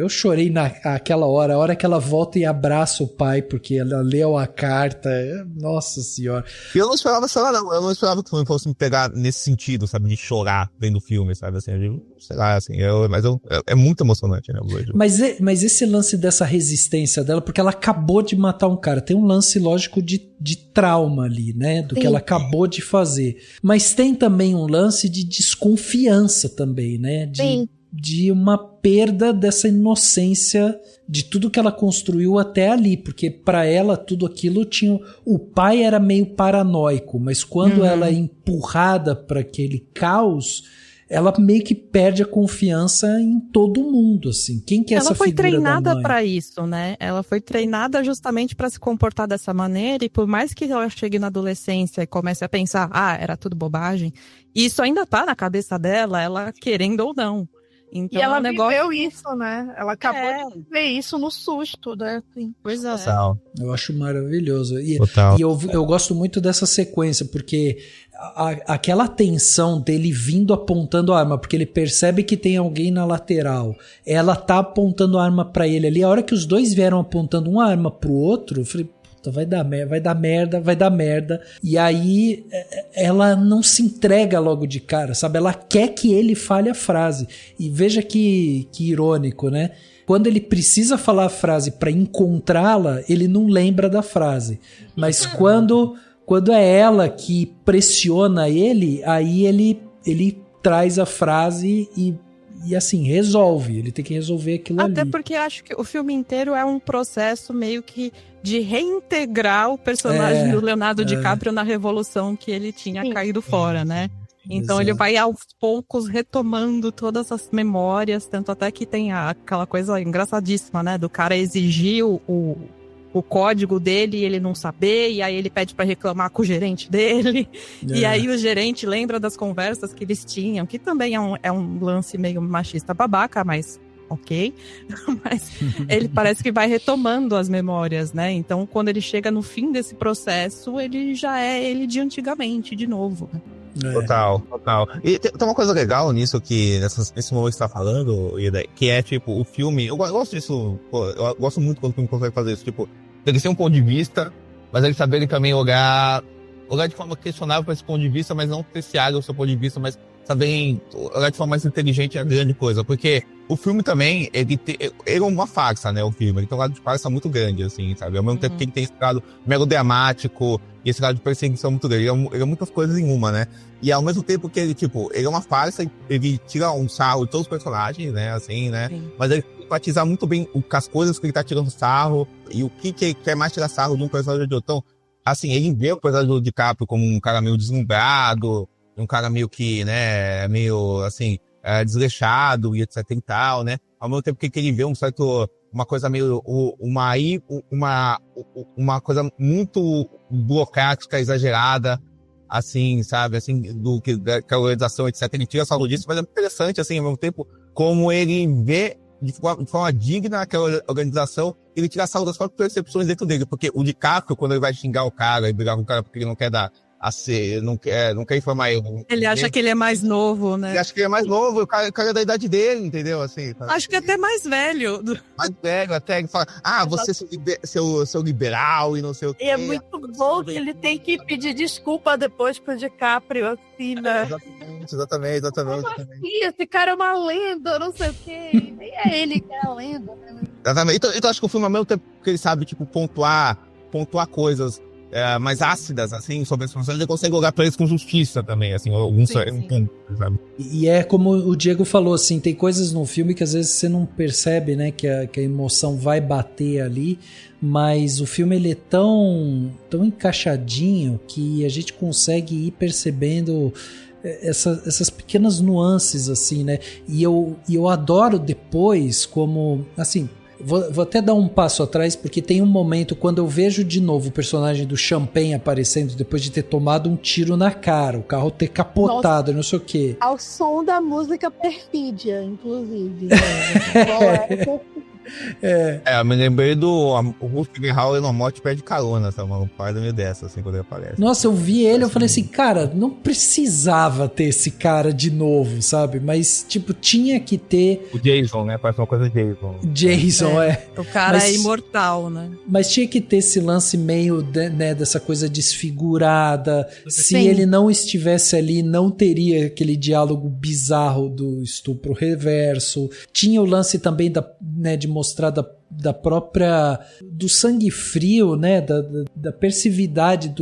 chorei naquela hora, a hora que ela volta e abraça o pai, porque ela leu a carta, nossa senhora. Eu não esperava chorar, não. Eu não esperava que o filme fosse me pegar nesse sentido, sabe, de chorar vendo o filme, sabe, assim, sei lá, assim, é muito emocionante, né? Mas esse lance dessa resistência dela, porque ela acabou de matar um cara, tem um lance lógico de trauma ali, né, do que ela acabou de fazer, mas tem também um lance de desconfiança também, né, de uma perda dessa inocência de tudo que ela construiu até ali, porque para ela tudo aquilo tinha... O pai era meio paranoico, mas quando ela é empurrada para aquele caos, ela meio que perde a confiança em todo mundo, assim. Quem que é essa figura da mãe? Ela foi treinada para isso, né? Ela foi treinada justamente para se comportar dessa maneira, e por mais que ela chegue na adolescência e comece a pensar, era tudo bobagem, isso ainda tá na cabeça dela, ela querendo ou não. Então, E ela é um negócio... viveu isso, né? Ela acabou de viver isso no susto, né? Assim. Pois é. Eu acho maravilhoso. E eu gosto muito dessa sequência, porque aquela tensão dele vindo apontando a arma, porque ele percebe que tem alguém na lateral. Ela tá apontando a arma pra ele ali. A hora que os dois vieram apontando uma arma pro outro, eu falei, puta, vai dar merda. E aí ela não se entrega logo de cara, sabe? Ela quer que ele fale a frase. E veja que irônico, né? Quando ele precisa falar a frase pra encontrá-la, ele não lembra da frase. Mas quando é ela que pressiona ele, aí ele traz a frase e assim, resolve. Ele tem que resolver aquilo ali. Até porque acho que o filme inteiro é um processo meio que de reintegrar o personagem do Leonardo DiCaprio na revolução que ele tinha caído fora, né? Então ele vai aos poucos retomando todas as memórias, tanto até que tem aquela coisa engraçadíssima, né? Do cara exigir o código dele e ele não saber, e aí ele pede pra reclamar com o gerente dele, e aí o gerente lembra das conversas que eles tinham, que também é um lance meio machista babaca, mas ok, mas ele parece que vai retomando as memórias, né? Então quando ele chega no fim desse processo, ele já é ele de antigamente, de novo. Total. E tem uma coisa legal nisso que, nesse momento que você tá falando, Ida, que é, tipo, o filme... Eu gosto disso, pô, eu gosto muito quando o filme consegue fazer isso, tipo, ele tem um ponto de vista, mas ele saber também olhar de forma questionável para esse ponto de vista, mas não apreciar o seu ponto de vista, mas saber olhar de forma mais inteligente é a grande coisa, porque o filme também, ele é uma farsa, né, o filme, ele tem um lado de farsa muito grande, assim, sabe, ao mesmo tempo que ele tem esse lado melodramático e esse lado de perseguição muito grande, ele é muitas coisas em uma, né, e ao mesmo tempo que ele, tipo, ele é uma farsa, ele tira um sarro de todos os personagens, né, assim, né, mas ele enfatizar muito bem as coisas que ele tá tirando sarro e o que ele quer mais tirar sarro de um personagem de outro. Então, assim, ele vê o personagem do DiCaprio como um cara meio deslumbrado, um cara meio que, né, meio, assim, desleixado e etc e tal, né? Ao mesmo tempo que ele vê uma coisa meio, uma coisa muito burocrática, exagerada, assim, sabe, assim, daquela organização, etc. Ele tira sarro disso, mas é interessante, assim, ao mesmo tempo, como ele vê de forma digna aquela organização, ele tira sarro das próprias percepções dentro dele, porque o DiCaprio, quando ele vai xingar o cara e brigar com o cara porque ele não quer dar não quer informar ele. Ele acha que ele é mais novo, né? Ele acha que ele é mais novo, o cara é da idade dele, entendeu? Assim, acho que até mais velho. Mais velho, até ele fala, você seu liberal e não sei o quê. E é muito bom que ele tem que pedir desculpa depois pro DiCaprio, assim, né? Exatamente. Esse cara é uma lenda, não sei o quê. Nem é ele que é a lenda, né? Exatamente. Então acho que o filme, ao mesmo tempo que ele sabe, tipo, pontuar coisas mais ácidas, assim, sobre as pessoas, ele consegue olhar pra eles com justiça também, assim, alguns sabe? E é como o Diego falou, assim, tem coisas no filme que às vezes você não percebe, né, que a emoção vai bater ali, mas o filme ele é tão encaixadinho que a gente consegue ir percebendo essas pequenas nuances, assim, né, e eu adoro depois como, assim... Vou até dar um passo atrás, porque tem um momento quando eu vejo de novo o personagem do Champagne aparecendo depois de ter tomado um tiro na cara, o carro ter capotado, não sei o quê. Ao som da música Perfídia, inclusive. Eu me lembrei do Rutger Hauer no Morte Pede Carona, sabe? Uma parada meio dessa, assim, quando ele aparece. Nossa, eu vi ele, eu falei assim, cara, não precisava ter esse cara de novo, sabe? Mas, tipo, tinha que ter... O Jason, né? Parece uma coisa de Jason, O cara é imortal, né? Mas tinha que ter esse lance meio, né, dessa coisa desfigurada. Se ele não estivesse ali, não teria aquele diálogo bizarro do estupro reverso. Tinha o lance também de mostrar da própria... do sangue frio, né? Da persividade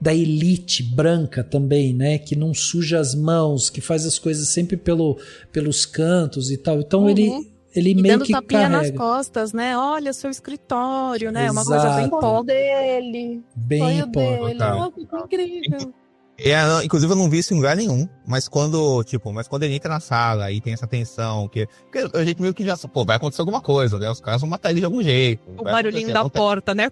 da elite branca também, né? Que não suja as mãos, que faz as coisas sempre pelos cantos e tal. Então ele e meio dando que tapinha carrega. nas costas, né? Olha seu escritório, né? Exato. Uma coisa bem pop dele. Bem dele. Nossa, que incrível. Inclusive eu não vi isso em lugar nenhum, mas quando ele entra na sala e tem essa tensão, que a gente meio que já, vai acontecer alguma coisa, né? Os caras vão matar ele de algum jeito. O barulhinho da porta, né?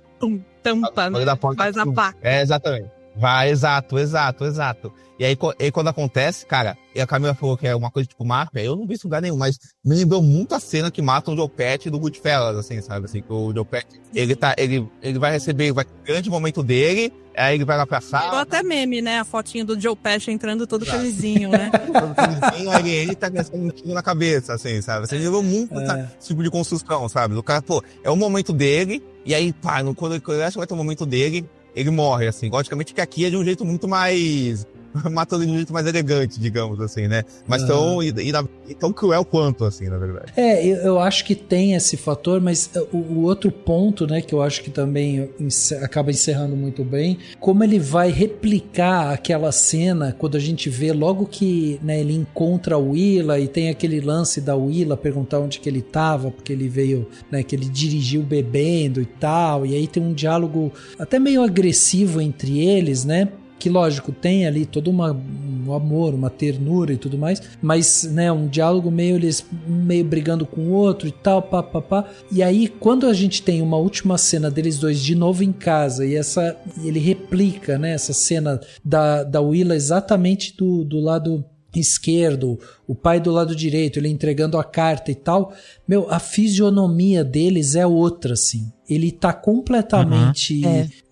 Tampa, né? Da porta, faz a faca. Exatamente. Vai, exato. E aí quando acontece, cara, e a Camila falou que é uma coisa tipo máfia, eu não vi isso em lugar nenhum, mas me lembrou muito a cena que matam o Joe Pesci do Goodfellas, assim, sabe? Assim, que o Joe Pesci, ele vai receber, vai ter um grande momento dele, aí ele vai lá pra sala. Ficou até meme, né? A fotinho do Joe Pesci entrando todo felizinho, né? Todo felizinho, aí ele tá com um tiro na cabeça, assim, sabe? Você lembrou muito esse tipo de construção, sabe? O cara, pô, é o momento dele, e aí, pá, quando ele acha que vai ter o momento dele, ele morre, assim. Logicamente que aqui é de um jeito muito mais... matando de um jeito mais elegante, digamos assim, né? Mas tão cruel quanto, assim, na verdade. Eu acho que tem esse fator, mas o outro ponto, né, que eu acho que também acaba encerrando muito bem, como ele vai replicar aquela cena, quando a gente vê logo que, né, ele encontra a Willa e tem aquele lance da Willa perguntar onde que ele tava, porque ele veio, né, que ele dirigiu bebendo e tal, e aí tem um diálogo até meio agressivo entre eles, né? Que lógico, tem ali todo um amor, uma ternura e tudo mais, mas, né, um diálogo eles meio brigando com o outro e tal, pá. E aí, quando a gente tem uma última cena deles dois de novo em casa, e ele replica, né, essa cena da Willa exatamente do lado esquerdo, o pai do lado direito, ele entregando a carta e tal, a fisionomia deles é outra, assim. Ele tá completamente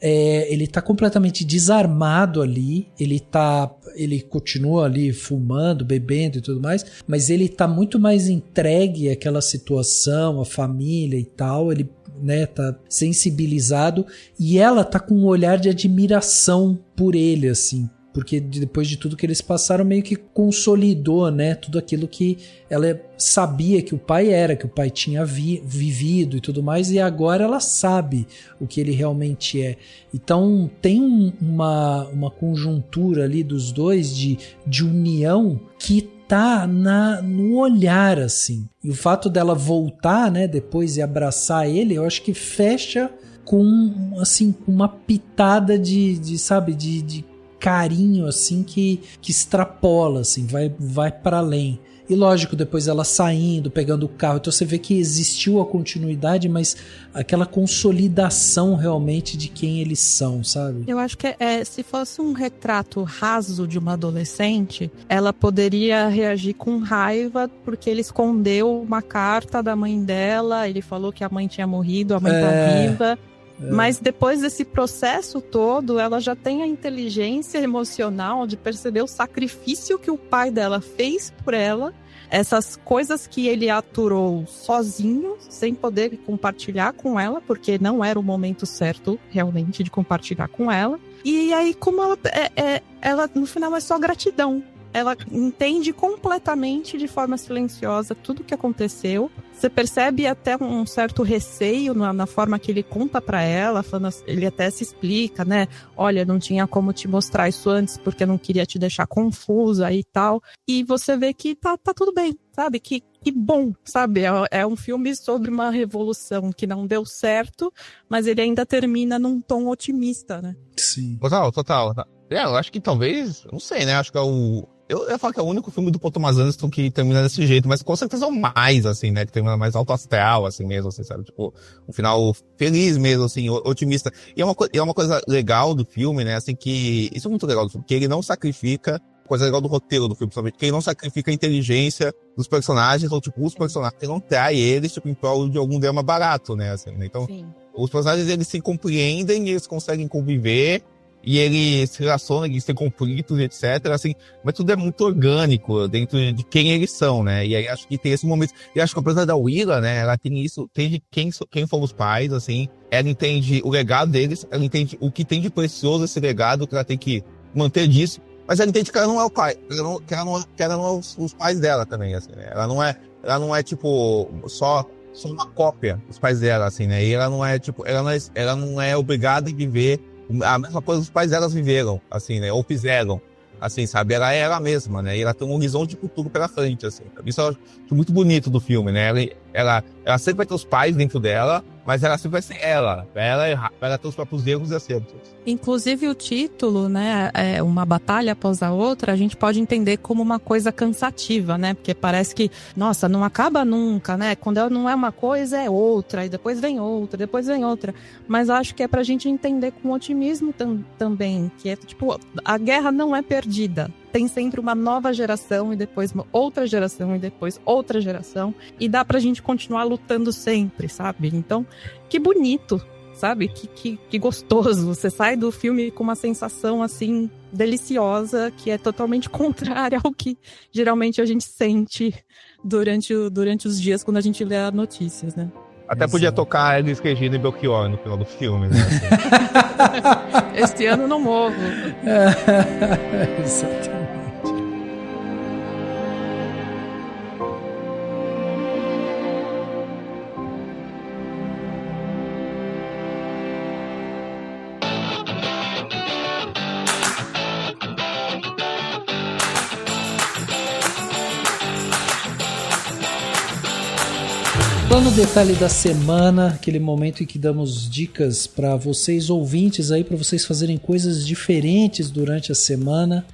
ele tá completamente desarmado ali, ele continua ali fumando, bebendo e tudo mais, mas ele tá muito mais entregue àquela situação, à família e tal, ele, né, tá sensibilizado, e ela tá com um olhar de admiração por ele, assim, porque depois de tudo que eles passaram, meio que consolidou, né, tudo aquilo que ela sabia que o pai era, que o pai tinha vivido e tudo mais, e agora ela sabe o que ele realmente é. Então tem uma conjuntura ali dos dois de união que tá no olhar, assim. E o fato dela voltar, né, depois e abraçar ele, eu acho que fecha com, assim, uma pitada de sabe, de carinho, assim, que extrapola, assim, vai para além. E lógico, depois ela saindo, pegando o carro, então você vê que existiu a continuidade, mas aquela consolidação realmente de quem eles são, sabe? Eu acho que se fosse um retrato raso de uma adolescente, ela poderia reagir com raiva porque ele escondeu uma carta da mãe dela, ele falou que a mãe tinha morrido, a mãe tá viva. Mas depois desse processo todo, ela já tem a inteligência emocional de perceber o sacrifício que o pai dela fez por ela, essas coisas que ele aturou sozinho, sem poder compartilhar com ela, porque não era o momento certo, realmente, de compartilhar com ela. E aí, como ela no final é só gratidão. Ela entende completamente, de forma silenciosa, tudo o que aconteceu. Você percebe até um certo receio na forma que ele conta pra ela, falando, ele até se explica, né? Olha, não tinha como te mostrar isso antes, porque eu não queria te deixar confusa e tal. E você vê que tá tudo bem, sabe? Que bom, sabe? É um filme sobre uma revolução que não deu certo, mas ele ainda termina num tom otimista, né? Sim. Total. Eu acho que talvez, não sei, né? Acho que é o... Eu ia falar que é o único filme do Paul Thomas Anderson que termina desse jeito, mas com certeza é o mais, assim, né? Que termina mais alto astral, assim mesmo, assim, sabe? Tipo, um final feliz mesmo, assim, otimista. E é uma coisa legal do filme, né? Assim, que... Isso é muito legal do filme, que ele não sacrifica... Coisa legal do roteiro do filme, principalmente, que ele não sacrifica a inteligência dos personagens, ou, tipo, os personagens não traem eles, tipo, em prol de algum drama barato, né? Assim, né? Então, os personagens, eles se compreendem, eles conseguem conviver, e eles se relacionam, eles têm conflitos, etc, assim, mas tudo é muito orgânico dentro de quem eles são, né, e aí acho que tem esse momento, e acho que a personagem da Willa, né, ela tem isso, entende quem foram os pais, assim, ela entende o legado deles, ela entende o que tem de precioso esse legado, que ela tem que manter disso, mas ela entende que ela não é o pai, que ela não é os pais dela também, assim, né, ela não é tipo, só uma cópia dos pais dela, assim, né, e ela não é obrigada a viver a mesma coisa que os pais delas viveram, assim, né? Ou fizeram, assim, sabe? Ela é ela mesma, né? E ela tem um horizonte de futuro pela frente, assim. Isso eu acho muito bonito do filme, né? Ela sempre vai ter os pais dentro dela, mas ela sempre vai ser ela tem os próprios erros e acertos. Inclusive o título, né, é uma batalha após a outra, a gente pode entender como uma coisa cansativa, né, porque parece que, nossa, não acaba nunca, né, quando ela não é uma coisa é outra, e depois vem outra, mas acho que é pra gente entender com otimismo também, que é tipo, a guerra não é perdida. Tem sempre uma nova geração e depois uma outra geração e depois outra geração. E dá pra gente continuar lutando sempre, sabe? Então, que bonito, sabe? Que gostoso. Você sai do filme com uma sensação, assim, deliciosa, que é totalmente contrária ao que geralmente a gente sente durante os dias quando a gente lê as notícias, né? Até podia tocar Elis Regina e Belchior no final do filme, né? Este ano não morro. Exatamente. Plano detalhe da semana, aquele momento em que damos dicas para vocês ouvintes aí, para vocês fazerem coisas diferentes durante a semana.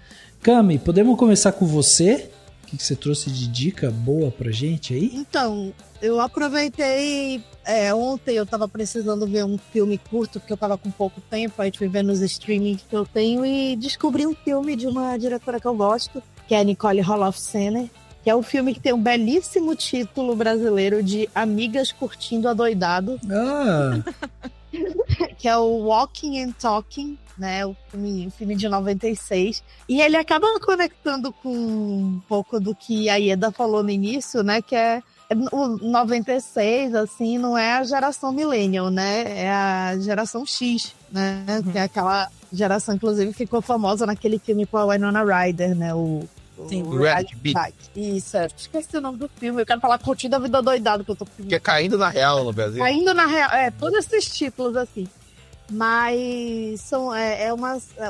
Cami, podemos começar com você? O que você trouxe de dica boa pra gente aí? Então, eu aproveitei, ontem eu tava precisando ver um filme curto, porque eu tava com pouco tempo, aí fui ver nos streamings que eu tenho e descobri um filme de uma diretora que eu gosto, que é a Nicole Holofcener, que é um filme que tem um belíssimo título brasileiro de Amigas Curtindo Adoidado. Que é o Walking and Talking, né? O filme de 96. E ele acaba conectando com um pouco do que a Ieda falou no início, né? Que é o 96, assim, não é a geração millennial, né? É a geração X, né? Que é aquela geração, inclusive, que ficou famosa naquele filme com a Winona Ryder, né? Sim, o Red Beat. Isso, esqueci o nome do filme. Eu quero falar Curtindo a Vida Doidado, que eu tô... Que é Caindo na Real no Brasil. Caindo na Real, todos esses títulos, assim. Mas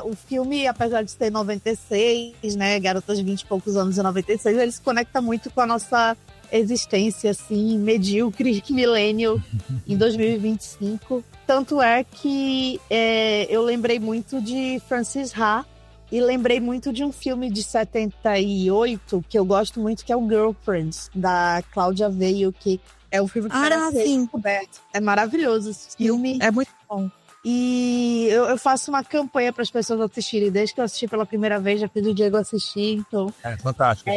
o filme, apesar de ser 96, né, garotas de 20 e poucos anos em 96, ele se conecta muito com a nossa existência, assim, medíocre, millennial, em 2025. Tanto é que eu lembrei muito de Frances Ha, e lembrei muito de um filme de 78, que eu gosto muito, que é o Girlfriends, da Cláudia Veil, que é um filme que parece ser descoberto. É maravilhoso esse filme. É muito bom. E eu faço uma campanha para as pessoas assistirem. Desde que eu assisti pela primeira vez, já fiz o Diego assistir, então... É fantástico.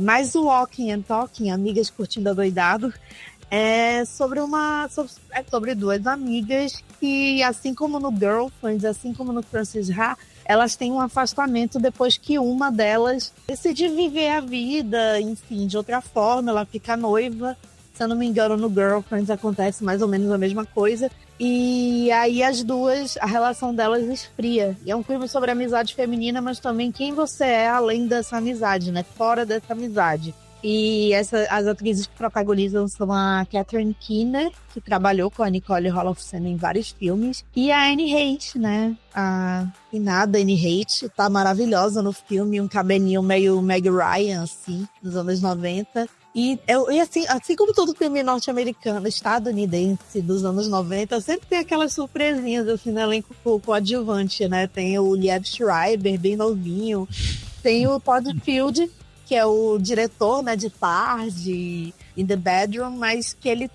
Mas o Walking and Talking, Amigas Curtindo Adoidado, é sobre duas amigas que, assim como no Girlfriends, assim como no Frances Ha, elas têm um afastamento depois que uma delas decide viver a vida, enfim, de outra forma. Ela fica noiva. Se eu não me engano, no Girlfriends acontece mais ou menos a mesma coisa. E aí as duas, a relação delas esfria. E é um filme sobre amizade feminina, mas também quem você é além dessa amizade, né? Fora dessa amizade. E as atrizes que protagonizam são a Catherine Keener, que trabalhou com a Nicole Holofcener em vários filmes, e a Anne Hathaway, né? A finada Anne Hathaway, tá maravilhosa no filme, um cabelinho meio Meg Ryan, assim, dos anos 90. E assim como todo filme norte-americano, estadunidense dos anos 90, sempre tem aquelas surpresinhas, assim, no elenco coadjuvante, né? Tem o Liev Schreiber, bem novinho, tem o Todd Field, que é o diretor, né, de Tarde, In the Bedroom, mas que ele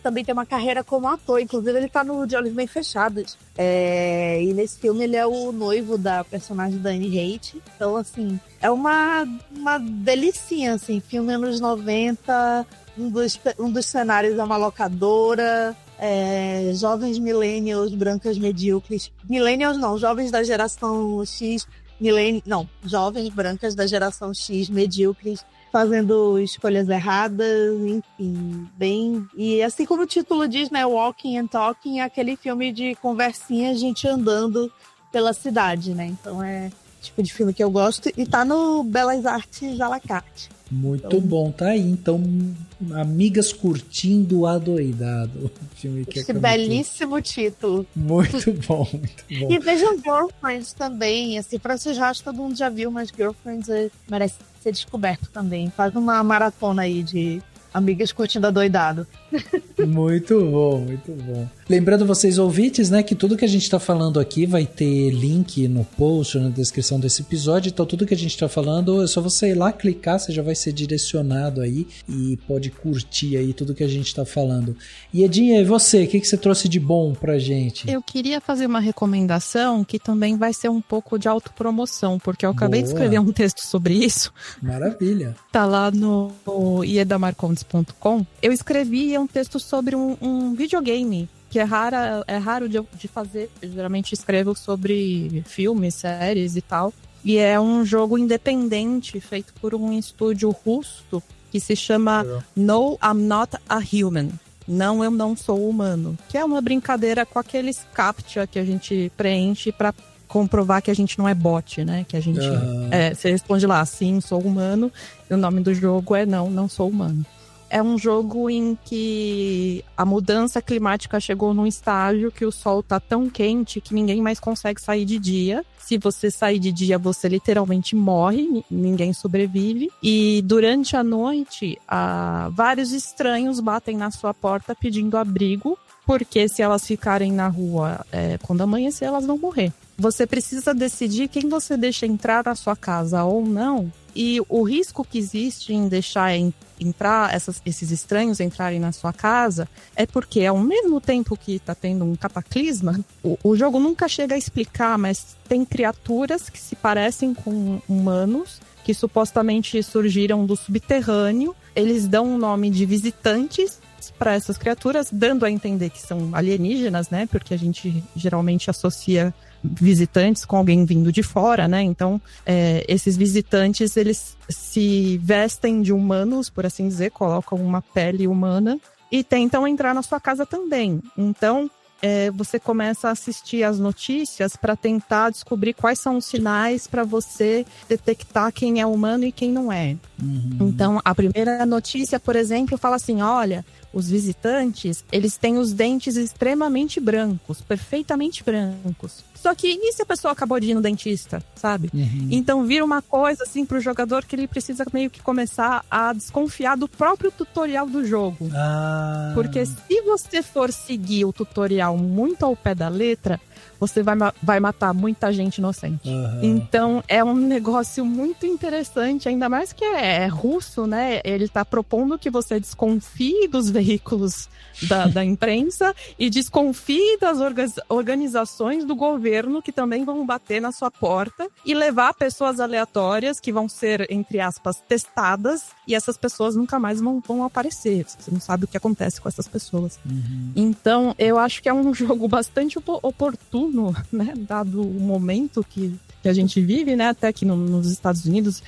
também tem uma carreira como ator. Inclusive, ele tá no De Olhos Bem Fechados. E nesse filme ele é o noivo da personagem da Anne Hathaway. Então, assim, é uma delicinha, assim. Filme anos 90, um dos cenários é uma locadora, jovens millennials, brancas medíocres. Millennials não, jovens da geração X... jovens brancas da geração X, medíocres, fazendo escolhas erradas, enfim, E assim como o título diz, né, Walking and Talking, é aquele filme de conversinha, gente andando pela cidade, né? Então é o tipo de filme que eu gosto e tá no Belas Artes à la carte. Muito bom, tá aí. Então, Amigas Curtindo Adoidado. Filme que esse belíssimo título. Muito bom, muito bom. E vejam Girlfriends também. Assim, Frances Ha, todo mundo já viu, mas Girlfriends merece ser descoberto também. Faz uma maratona aí de Amigas curtindo adoidado. Muito bom, muito bom. Lembrando vocês ouvintes, né, que tudo que a gente tá falando aqui vai ter link no post, na descrição desse episódio, então tudo que a gente tá falando é só você ir lá clicar, você já vai ser direcionado aí e pode curtir aí tudo que a gente tá falando. E Edinha, e você, o que você trouxe de bom pra gente? Eu queria fazer uma recomendação que também vai ser um pouco de autopromoção, porque eu acabei de escrever um texto sobre isso. Maravilha. Tá lá no iedamarcondes.com. Eu escrevi um texto sobre um videogame que é raro de fazer. Eu geralmente escrevo sobre filmes, séries e tal. E é um jogo independente feito por um estúdio russo que se chama No, I'm Not a Human. Não, eu não sou humano. Que é uma brincadeira com aqueles CAPTCHA que a gente preenche pra comprovar que a gente não é bot, né? Que a gente... você responde lá, sim, sou humano. E o nome do jogo é não sou humano. É um jogo em que a mudança climática chegou num estágio que o sol tá tão quente que ninguém mais consegue sair de dia. Se você sair de dia, você literalmente morre, ninguém sobrevive. E durante a noite, vários estranhos batem na sua porta pedindo abrigo, porque se elas ficarem na rua quando amanhecer, elas vão morrer. Você precisa decidir quem você deixa entrar na sua casa ou não. E o risco que existe em deixar entrar esses estranhos entrarem na sua casa é porque, ao mesmo tempo que está tendo um cataclisma, o jogo nunca chega a explicar, mas tem criaturas que se parecem com humanos, que supostamente surgiram do subterrâneo. Eles dão o nome de visitantes para essas criaturas, dando a entender que são alienígenas, né? Porque a gente geralmente associa visitantes com alguém vindo de fora, né? Então, esses visitantes, eles se vestem de humanos, por assim dizer, colocam uma pele humana e tentam entrar na sua casa também. Então, você começa a assistir as notícias para tentar descobrir quais são os sinais para você detectar quem é humano e quem não é. Então, a primeira notícia, por exemplo, fala assim, olha, os visitantes, eles têm os dentes extremamente brancos, perfeitamente brancos. Só que e se a pessoa acabou de ir no dentista, sabe? Então vira uma coisa assim pro jogador que ele precisa meio que começar a desconfiar do próprio tutorial do jogo. Porque se você for seguir o tutorial muito ao pé da letra, você vai matar muita gente inocente. Então é um negócio muito interessante, ainda mais que é russo, né? Ele tá propondo que você desconfie dos veículos da imprensa e desconfie das organizações do governo que também vão bater na sua porta e levar pessoas aleatórias que vão ser, entre aspas, testadas, e essas pessoas nunca mais vão aparecer. Você não sabe o que acontece com essas pessoas. Então, eu acho que é um jogo bastante oportuno, né? Dado o momento que a gente vive, né? Até que nos Estados Unidos,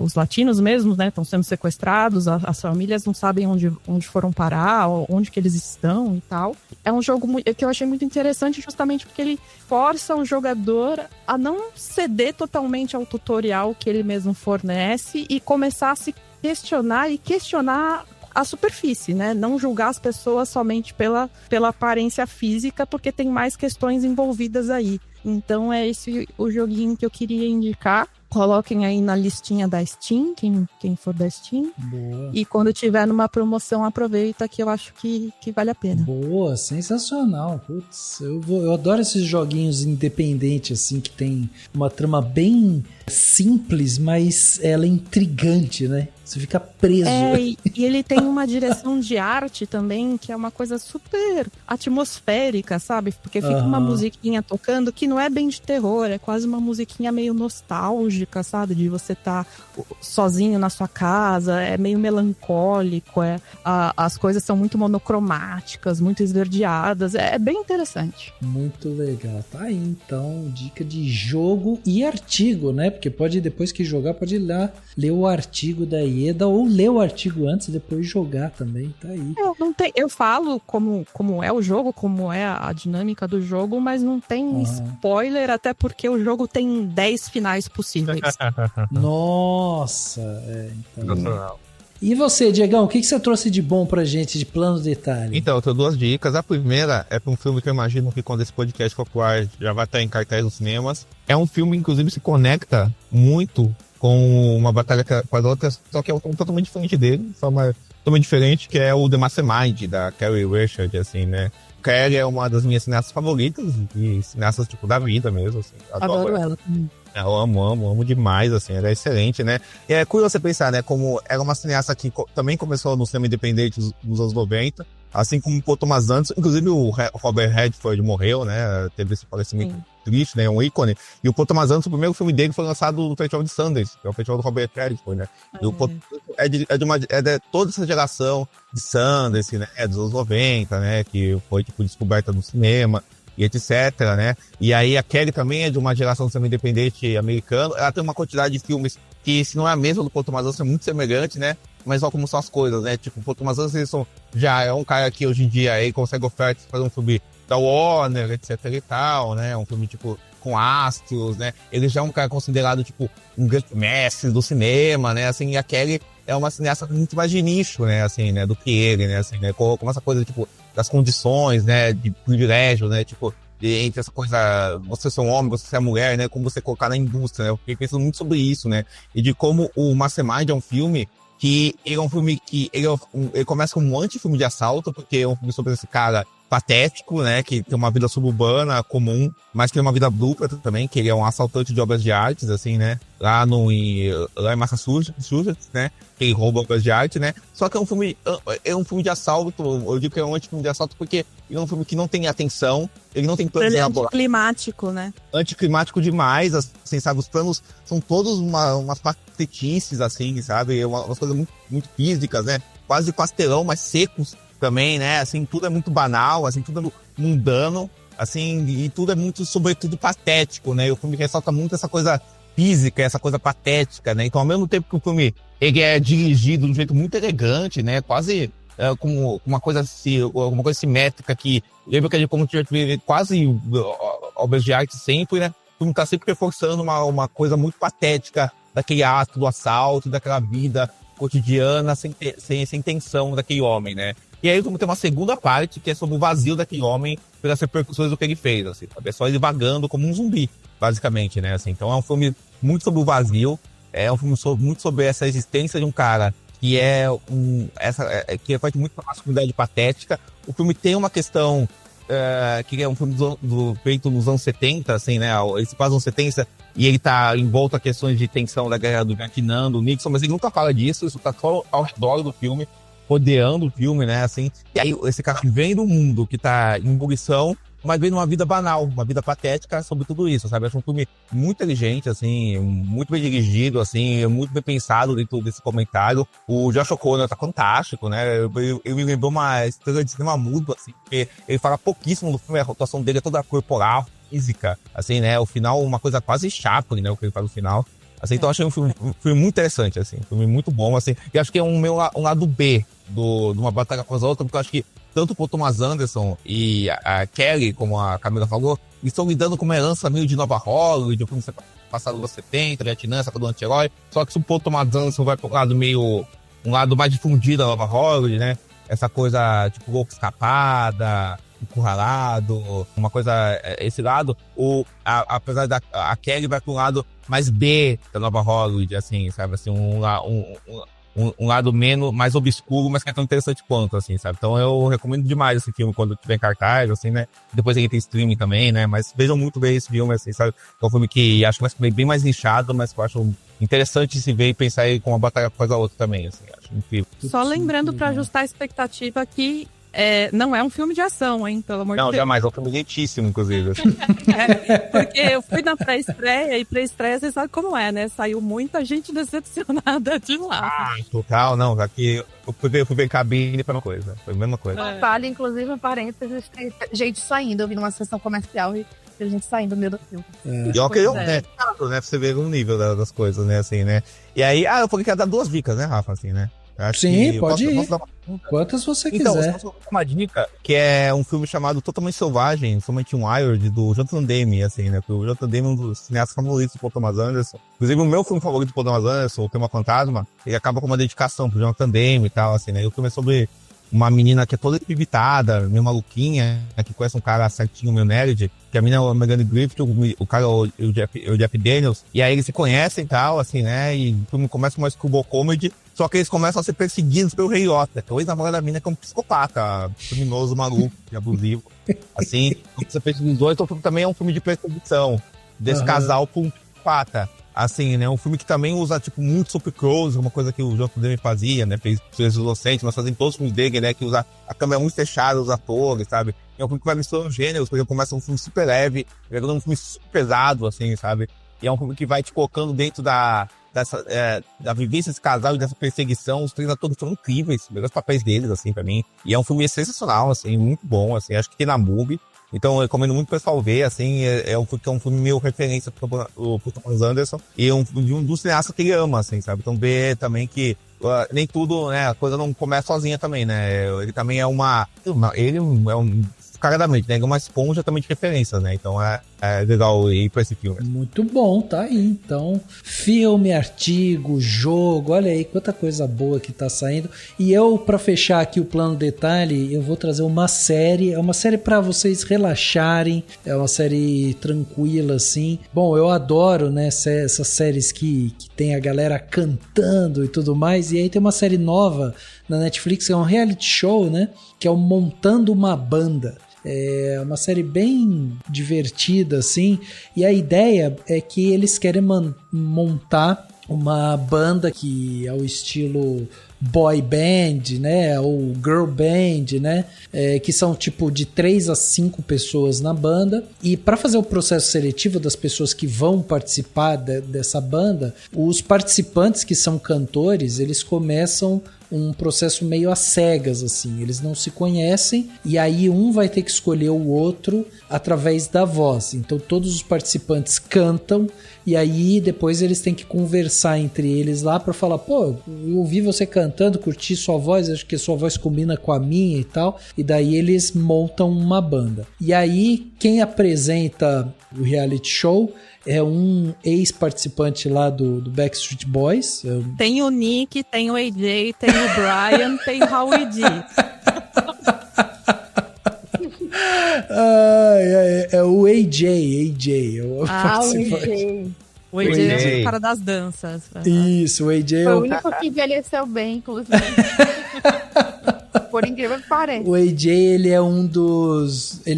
os latinos mesmo, né, estão sendo sequestrados, as famílias não sabem onde foram parar, onde que eles estão e tal. É um jogo que eu achei muito interessante justamente porque ele força o jogador a não ceder totalmente ao tutorial que ele mesmo fornece e começar a se questionar a superfície, né? Não julgar as pessoas somente pela aparência física, porque tem mais questões envolvidas aí. Então é esse o joguinho que eu queria indicar. Coloquem aí na listinha da Steam, quem for da Steam. Boa. E quando tiver numa promoção, aproveita, que eu acho que vale a pena. Boa, sensacional. Putz, eu adoro esses joguinhos independentes, assim, que tem uma trama bem simples, mas ela é intrigante, né? Você fica preso. E ele tem uma direção de arte também, que é uma coisa super atmosférica, sabe? Porque fica uma musiquinha tocando que não é bem de terror, é quase uma musiquinha meio nostálgica, sabe? De você estar sozinho na sua casa, é meio melancólico, as coisas são muito monocromáticas, muito esverdeadas, é bem interessante. Muito legal. Tá aí, então, dica de jogo e artigo, né? Porque depois que jogar, pode ir lá ler o artigo da Ieda ou ler o artigo antes e depois jogar também, tá aí. Eu falo como é o jogo, como é a dinâmica do jogo, mas não tem spoiler, até porque o jogo tem 10 finais possíveis. Nossa, então... E você, Diegão, o que você trouxe de bom pra gente, de plano de detalhe? Então, eu tenho 2 dicas. A primeira é pra um filme que eu imagino que quando esse podcast for pro ar já vai estar em cartaz nos cinemas. É um filme que, inclusive, se conecta muito com uma batalha com as outras, só que é totalmente diferente dele, de forma totalmente diferente, que é o The Mastermind, da Carrie Richard, assim, né? Carrie é uma das minhas cineastas favoritas, e cineastas, tipo, da vida mesmo, assim. Adoro ela também. Eu amo demais, assim, ela é excelente, né? E é curioso você pensar, né, como ela é uma cineasta que também começou no cinema independente nos anos 90, assim como o Paul Thomas Anderson, inclusive o Robert Redford morreu, né, teve esse falecimento triste, né, um ícone, e o Paul Thomas Anderson, o primeiro filme dele foi lançado no Festival de Sundance, que é o festival do Robert Redford, né, e o Paul é de toda essa geração de Sundance, né, dos anos 90, né, que foi, tipo, descoberta no cinema, e etc, né? E aí a Kelly também é de uma geração de cinema independente americano. Ela tem uma quantidade de filmes que, se não é a mesma do Paul Thomas Anderson, é muito semelhante, né? Mas olha como são as coisas, né? Tipo, o Paul Thomas Anderson já é um cara que hoje em dia aí consegue ofertas para um filme da Warner, etc e tal, né? Um filme, tipo, com astros, né? Ele já é um cara considerado, tipo, um grande mestre do cinema, né? Assim, e a Kelly é uma cineasta muito mais de nicho, né? Assim, né? Do que ele, né? Assim, né? Como essa coisa, tipo, das condições, né? De privilégio, né? Tipo, entre essa coisa, você ser um homem, você ser mulher, né? Como você colocar na indústria, né? Eu fiquei pensando muito sobre isso, né? E de como o Mastermind é um filme que ele é um filme que ele começa como um anti-filme de assalto, porque é um filme sobre esse cara patético, né, que tem uma vida suburbana comum, mas que tem uma vida dupla também, que ele é um assaltante de obras de artes, assim, né, lá em Massachusetts, né, que ele rouba obras de arte, né, só que é um filme de assalto, eu digo que é um anti-filme de assalto porque ele é um filme que não tem atenção, ele não tem planos elaborados. Anticlimático, né? Anticlimático demais, assim, sabe, os planos são todos umas patetices, assim, sabe, umas coisas muito, muito físicas, né, quase de pastelão, mas secos, também, né, assim, tudo é muito banal, assim, tudo é mundano, assim, e tudo é muito, sobretudo, patético, né, e o filme ressalta muito essa coisa física, essa coisa patética, né, então ao mesmo tempo que o filme, ele é dirigido de um jeito muito elegante, né, quase com uma coisa simétrica que lembra que a gente, como tinha quase obras de arte sempre, né, o filme tá sempre reforçando uma coisa muito patética daquele ato do assalto, daquela vida cotidiana, sem tensão daquele homem, né. E aí como tem uma segunda parte que é sobre o vazio daquele homem pelas repercussões do que ele fez, assim, é só ele vagando como um zumbi, basicamente, né, assim. Então é um filme muito sobre o vazio, é um filme muito sobre essa existência de um cara que que faz muito pra masculinidade patética. O filme tem uma questão que é um filme feito nos anos 70, assim, né, ele se passa nos anos 70 e ele tá envolto a questões de tensão da guerra do Vietnã, do Nixon, mas ele nunca fala disso, isso tá só ao redor do filme, rodeando o filme, né, assim, e aí esse cara vem do mundo que tá em ebulição, mas vem numa vida banal, uma vida patética sobre tudo isso, sabe, acho um filme muito inteligente, assim, muito bem dirigido, assim, muito bem pensado dentro desse comentário. O Josh O'Connor tá fantástico, né, ele me lembrou uma estrela de cinema mudo, assim, porque ele fala pouquíssimo do filme, a atuação dele é toda corporal, física, assim, né, o final, uma coisa quase Chaplin, né, o que ele faz no final. Assim, então eu achei um filme muito interessante, assim, um filme muito bom, assim, e acho que é um lado B de uma batalha com as outras, porque eu acho que tanto o Paul Thomas Anderson e a Kelly, como a Camila falou, estão lidando com uma herança meio de Nova Hollywood, de um filme passado nos 70, Vietnã, essa coisa do anti-herói, só que se o Paul Thomas Anderson vai para um lado mais difundido da Nova Hollywood, né, essa coisa, tipo, louco escapada, encurralado, uma coisa, esse lado, apesar da Kelly vai para um lado mais B da Nova Hollywood, assim, sabe, assim, um lado mais obscuro, mas que é tão interessante quanto, assim, sabe, então eu recomendo demais esse filme quando tiver em cartaz, assim, né, depois ele tem streaming também, né, mas vejam muito bem esse filme, assim, sabe, é um filme que acho que vai ser bem mais nichado, mas que eu acho interessante se ver e pensar aí com uma batalha com a outra também, assim, acho incrível. Só lembrando pra ajustar a expectativa que não é um filme de ação, hein? Pelo amor de Deus. Não, jamais. É um filme lentíssimo, inclusive. Porque eu fui na pré-estreia, e pré-estreia você sabe como é, né? Saiu muita gente decepcionada de lá. Total, não. Aqui eu fui ver cabine pra uma coisa. Foi a mesma coisa. Vale, inclusive, um parênteses, gente saindo. Eu vi numa sessão comercial e a gente saindo no meio do filme. E ó, que eu, né? Pra você ver o nível das coisas, né? Assim, né? E aí, eu falei que ia dar 2 dicas, né, Rafa? Assim, né? Sim, pode ir. Quantas você quiser. Então, eu posso dar uma dica, que é um filme chamado Totalmente Selvagem, somente um Wired, do Jonathan Demme, assim, né? Porque o Jonathan Demme é um dos cineastas favoritos do Paul Thomas Anderson. Inclusive, o meu filme favorito do Paul Thomas Anderson, O Tema Fantasma, ele acaba com uma dedicação pro Jonathan Demme e tal, assim, né? E o filme é sobre uma menina que é toda pivitada, meio maluquinha, que conhece um cara certinho, meio nerd, que a menina é a Megan Griffith, o cara é o Jeff Daniels, e aí eles se conhecem e tal, assim, né, e o filme começa com uma screwball comedy, Só que eles começam a ser perseguidos pelo Rei Otto, que é o ex-namorado da mina, que é um psicopata, criminoso, maluco, e abusivo. Assim, você perseguindo os dois, então também é um filme de perseguição desse casal com um psicopata. Assim, né? Um filme que também usa, tipo, muito super close, uma coisa que o Jean Claude fazia, né? Fez Os Inocentes, mas fazem todos os filmes dele, né? Que usa a câmera muito fechada, os atores, sabe? É um filme que vai misturando gêneros, por exemplo, começa um filme super leve, vai um filme super pesado, assim, sabe? E é um filme que vai te colocando dentro da vivência desse casal e dessa perseguição. Os três atores são incríveis, os melhores papéis deles, assim, pra mim. E é um filme sensacional, assim, muito bom, assim, acho que tem na MUBI. Então eu recomendo muito o pessoal ver, assim, é um filme meio referência pro Thomas Anderson e um dos cineastas que ele ama, assim, sabe? Então ver também que nem tudo, né, a coisa não começa sozinha também, né? Ele também é ele é um caradamente, né? Ele é uma esponja também de referências, né? Então é legal ir pra esse filme. Muito bom, tá aí. Então, filme, artigo, jogo, olha aí quanta coisa boa que tá saindo. E eu, pra fechar aqui o plano detalhe, eu vou trazer uma série. É uma série pra vocês relaxarem. É uma série tranquila, assim. Bom, eu adoro, né, essas séries que tem a galera cantando e tudo mais. E aí tem uma série nova na Netflix, que é um reality show, né? Que é o Montando uma Banda. É uma série bem divertida, assim, e a ideia é que eles querem montar uma banda que é o estilo boy band, né, ou girl band, né, que são tipo de 3 a 5 pessoas na banda, e para fazer o processo seletivo das pessoas que vão participar dessa banda, os participantes que são cantores, eles começam um processo meio às cegas, assim, eles não se conhecem e aí um vai ter que escolher o outro através da voz. Então todos os participantes cantam e aí depois eles têm que conversar entre eles lá para falar, pô, eu ouvi você cantando, curti sua voz, acho que sua voz combina com a minha e tal, e daí eles montam uma banda. E aí quem apresenta o reality show é um ex-participante lá do Backstreet Boys. Tem o Nick, tem o AJ, tem o Brian, tem o Howie D. É o AJ. O AJ. O AJ é o cara das danças. Isso, o AJ foi o único que envelheceu bem, inclusive. Por incrível que pareça. O AJ, ele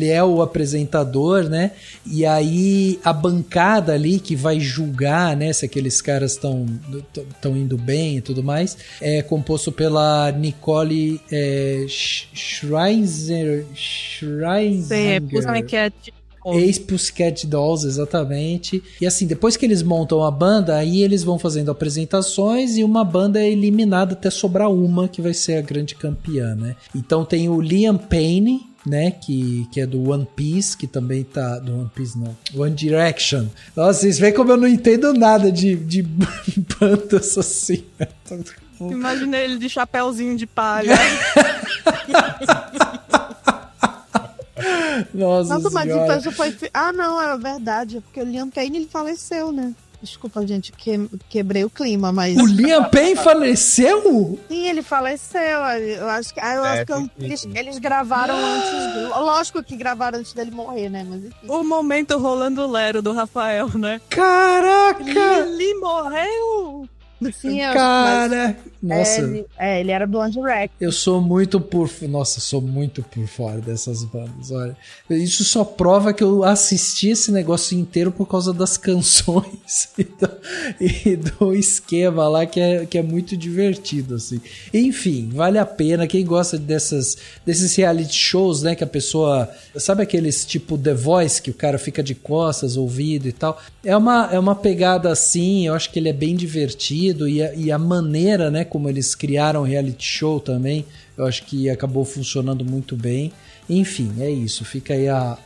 é o apresentador, né? E aí a bancada ali que vai julgar, né, se aqueles caras estão indo bem e tudo mais, é composto pela Nicole Scherzinger. Ex-Pussycat Dolls, exatamente. E assim, depois que eles montam a banda, aí eles vão fazendo apresentações e uma banda é eliminada até sobrar uma que vai ser a grande campeã, né? Então tem o Liam Payne, né, que é do One Piece, que também tá... Do One Piece não, One Direction. Nossa, vocês veem como eu não entendo nada de bandas assim. Imagina ele de chapéuzinho de palha. Nossa, mas então foi... Ah, não, é verdade. Porque o Liam Payne, ele faleceu, né? Desculpa, gente, quebrei o clima, mas... O Liam Payne faleceu? Sim, ele faleceu. Eu acho que eles gravaram antes... Lógico que gravaram antes dele morrer, né? Mas enfim. O momento rolando Lero do Rafael, né? Caraca! Ele morreu! Sim, cara, nossa. Ele era do One Direction. Eu sou muito por fora dessas bandas, olha. Isso só prova que eu assisti esse negócio inteiro por causa das canções e do esquema lá que é muito divertido, assim. Enfim, vale a pena. Quem gosta desses reality shows, né, que a pessoa... Sabe aqueles tipo The Voice, que o cara fica de costas, ouvido e tal? É uma pegada assim, eu acho que ele é bem divertido. E a maneira, né, como eles criaram o reality show também, eu acho que acabou funcionando muito bem. Enfim, é isso. Fica aí a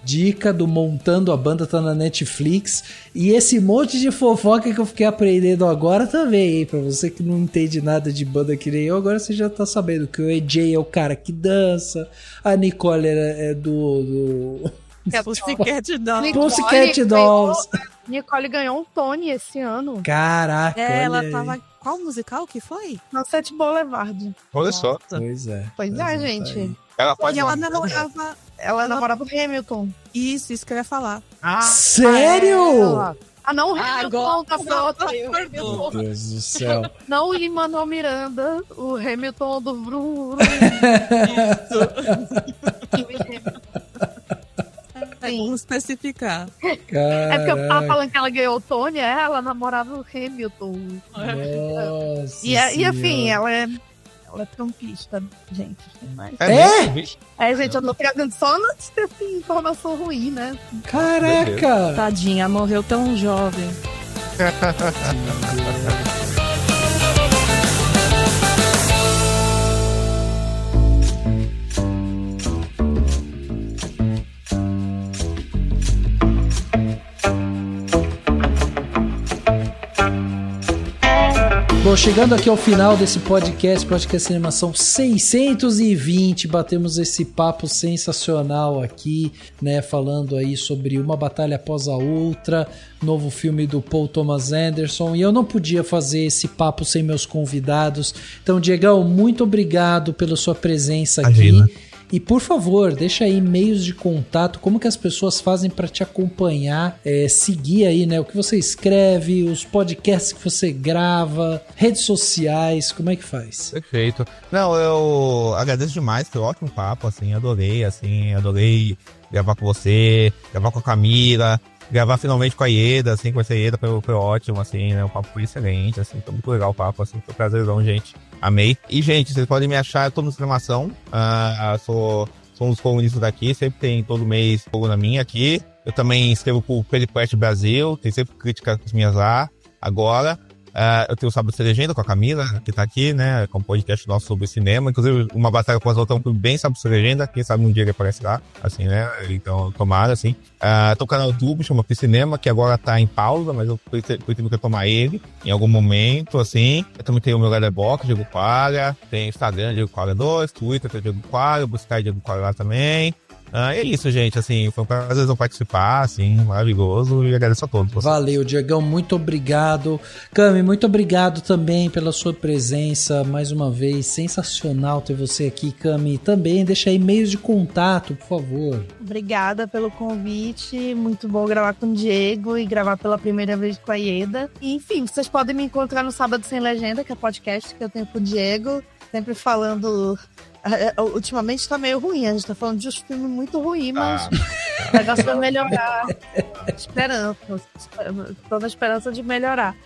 dica do Montando a Banda, tá na Netflix. E esse monte de fofoca que eu fiquei aprendendo agora também, hein? Pra você que não entende nada de banda que nem eu, agora você já tá sabendo que o AJ é o cara que dança, a Nicole é do... Pussycat Dolls. Pussycat Dolls. Nicole ganhou um Tony esse ano. Caraca, ela tava... Qual musical que foi? Sunset Boulevard. Olha só. Pois é, gente. Ela namorava o Hamilton. Isso que eu ia falar. Sério? não, o Hamilton da frota. Meu Deus do céu. Não o Lin-Manuel Miranda, o Hamilton do Brum. Vamos especificar. É porque eu tava falando que ela ganhou o Tony, ela namorava o Hamilton. Nossa. E enfim, ela é trampista, gente. Mas... gente, eu tô pegando só notícia de informação ruim, né? Caraca! Tadinha, morreu tão jovem. Bom, chegando aqui ao final desse podcast Animação 620, batemos esse papo sensacional aqui, né, falando aí sobre uma batalha após a outra, novo filme do Paul Thomas Anderson, e eu não podia fazer esse papo sem meus convidados. Então, Diegão, muito obrigado pela sua presença aqui. Imagina. E por favor, deixa aí meios de contato, como que as pessoas fazem para te acompanhar, seguir aí, né, o que você escreve, os podcasts que você grava, redes sociais, como é que faz? Perfeito. Não, eu agradeço demais, foi um ótimo papo, adorei gravar com você, gravar com a Camila, gravar finalmente com a Ieda, conhecer a Ieda foi ótimo, né, o papo foi excelente, foi muito legal o papo, foi um prazerzão, gente. Amei. E, gente, vocês podem me achar, eu tô no Cinemação, sou um dos colunistas daqui, sempre tem todo mês coluna minha aqui. Eu também escrevo pro Pelipet Brasil, tem sempre críticas minhas lá. Agora, eu tenho o Sábado Sem Legenda com a Camila, que tá aqui, né, com um podcast nosso sobre cinema. Inclusive, uma batalha com as outras bem Sábado Sem Legenda, quem sabe um dia ele aparece lá, né, então tomara, Tô no canal do YouTube, chama Cinema, que agora tá em pausa, mas eu pretendo retomar ele em algum momento, Eu também tenho o meu Letterboxd, Diego Qualia, tem Instagram, Diego Qualia 2, Twitter, Diego Qualia, buscar Diego Qualia lá também. É isso, gente, foi um prazer participar, maravilhoso, e agradeço a todos vocês. Valeu, Diegão, muito obrigado. Cami, muito obrigado também pela sua presença, mais uma vez, sensacional ter você aqui, Cami. Também deixa aí meios de contato, por favor. Obrigada pelo convite, muito bom gravar com o Diego e gravar pela primeira vez com a Ieda. E, enfim, vocês podem me encontrar no Sábado Sem Legenda, que é podcast que eu tenho com o Diego, sempre falando... Ultimamente tá meio ruim, a gente tá falando de um filme muito ruim, mas o negócio vai melhorar. Tô na esperança de melhorar.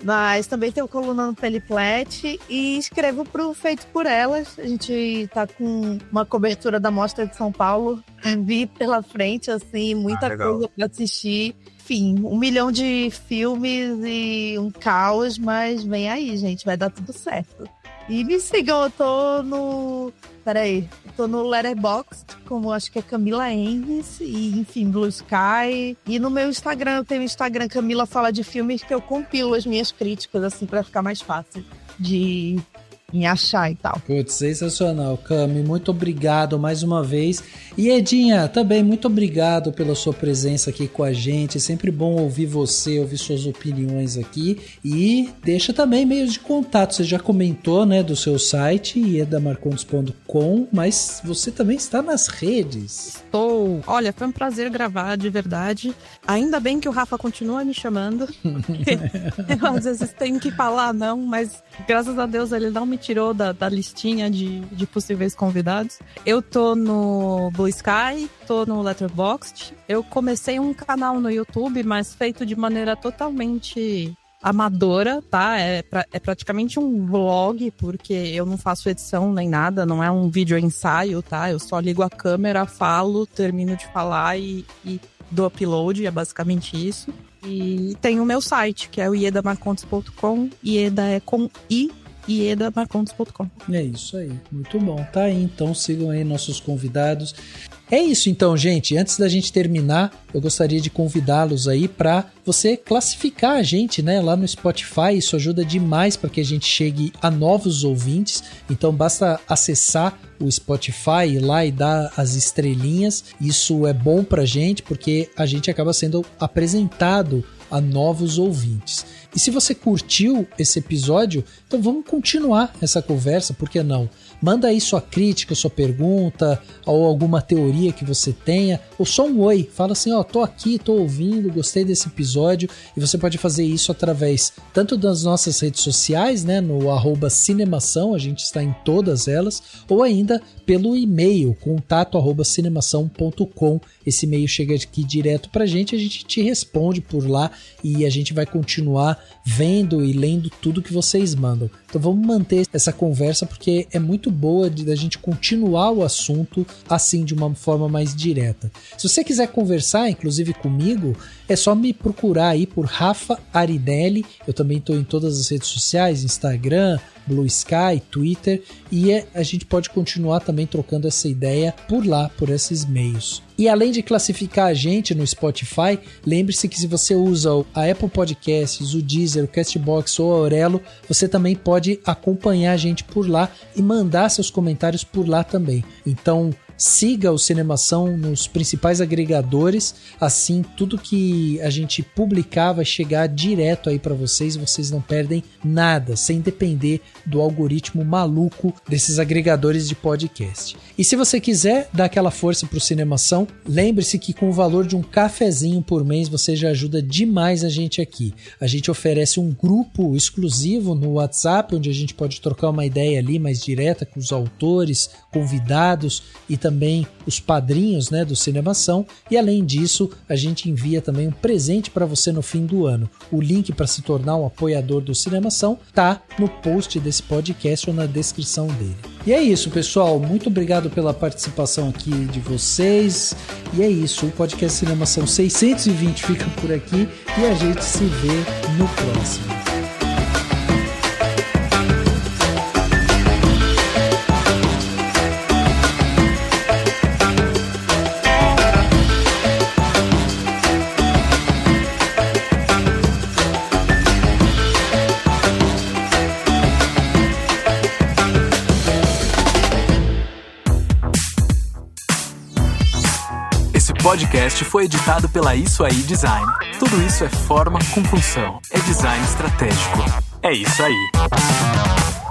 Mas também tem o coluna no Peliplet e escrevo pro Feito por Elas. A gente tá com uma cobertura da Mostra de São Paulo. Vi pela frente, muita coisa pra assistir. Enfim, 1 milhão de filmes e um caos, mas vem aí, gente, vai dar tudo certo. E me sigam, eu tô no Letterboxd, como acho que é Camila Engues, e enfim, Blue Sky. E no meu Instagram, eu tenho o Instagram Camila Fala de Filmes, que eu compilo as minhas críticas, pra ficar mais fácil de me achar e tal. Putz, sensacional, Cami, muito obrigado mais uma vez. E Edinha, também muito obrigado pela sua presença aqui com a gente, é sempre bom ouvir você, ouvir suas opiniões aqui, e deixa também meios de contato, você já comentou, né, do seu site, iedamarcondes.com, mas você também está nas redes. Estou. Olha, foi um prazer gravar, de verdade, ainda bem que o Rafa continua me chamando, eu às vezes tenho que falar não, mas graças a Deus ele não me tirou da listinha de possíveis convidados. Eu tô no Blue Sky, tô no Letterboxd. Eu comecei um canal no YouTube, mas feito de maneira totalmente amadora, tá? É praticamente um vlog, porque eu não faço edição nem nada, não é um vídeo ensaio, tá? Eu só ligo a câmera, falo, termino de falar e dou upload, é basicamente isso. E tem o meu site, que é o iedamarcondes.com. Ieda é com I, iedamarcondes.com. É isso aí, muito bom. Tá aí, então sigam aí nossos convidados. É isso então, gente. Antes da gente terminar, eu gostaria de convidá-los aí para você classificar a gente, né, lá no Spotify. Isso ajuda demais para que a gente chegue a novos ouvintes. Então basta acessar o Spotify, ir lá e dar as estrelinhas. Isso é bom pra gente porque a gente acaba sendo apresentado a novos ouvintes. E se você curtiu esse episódio, então vamos continuar essa conversa, por que não? Manda aí sua crítica, sua pergunta, ou alguma teoria que você tenha, ou só um oi. Fala assim, ó, tô aqui, tô ouvindo, gostei desse episódio. E você pode fazer isso através tanto das nossas redes sociais, né, no @cinemação, a gente está em todas elas, ou ainda pelo e-mail, contato@cinemação.com. Esse e-mail chega aqui direto pra gente, a gente te responde por lá e a gente vai continuar vendo e lendo tudo que vocês mandam. Então vamos manter essa conversa porque é muito boa da gente continuar o assunto assim de uma forma mais direta. Se você quiser conversar, inclusive comigo, é só me procurar aí por Rafa Arinelli. Eu também estou em todas as redes sociais, Instagram, Blue Sky, Twitter, e a gente pode continuar também trocando essa ideia por lá, por esses meios. E além de classificar a gente no Spotify, lembre-se que se você usa a Apple Podcasts, o Deezer, o Castbox ou a Aurelo, você também pode acompanhar a gente por lá e mandar seus comentários por lá também. Então, siga o Cinemação nos principais agregadores, assim tudo que a gente publicar vai chegar direto aí para vocês não perdem nada, sem depender do algoritmo maluco desses agregadores de podcast. E se você quiser dar aquela força pro Cinemação, lembre-se que com o valor de um cafezinho por mês você já ajuda demais a gente aqui. A gente oferece um grupo exclusivo no WhatsApp, onde a gente pode trocar uma ideia ali mais direta com os autores, convidados e também os padrinhos, né, do Cinemação. E além disso, a gente envia também um presente para você no fim do ano. O link para se tornar um apoiador do Cinemação tá no post desse podcast ou na descrição dele. E é isso, pessoal. Muito obrigado pela participação aqui de vocês. E é isso, o podcast Cinemação 620 fica por aqui e a gente se vê no próximo. Esse podcast foi editado pela Isso Aí Design. Tudo isso é forma com função. É design estratégico. É isso aí.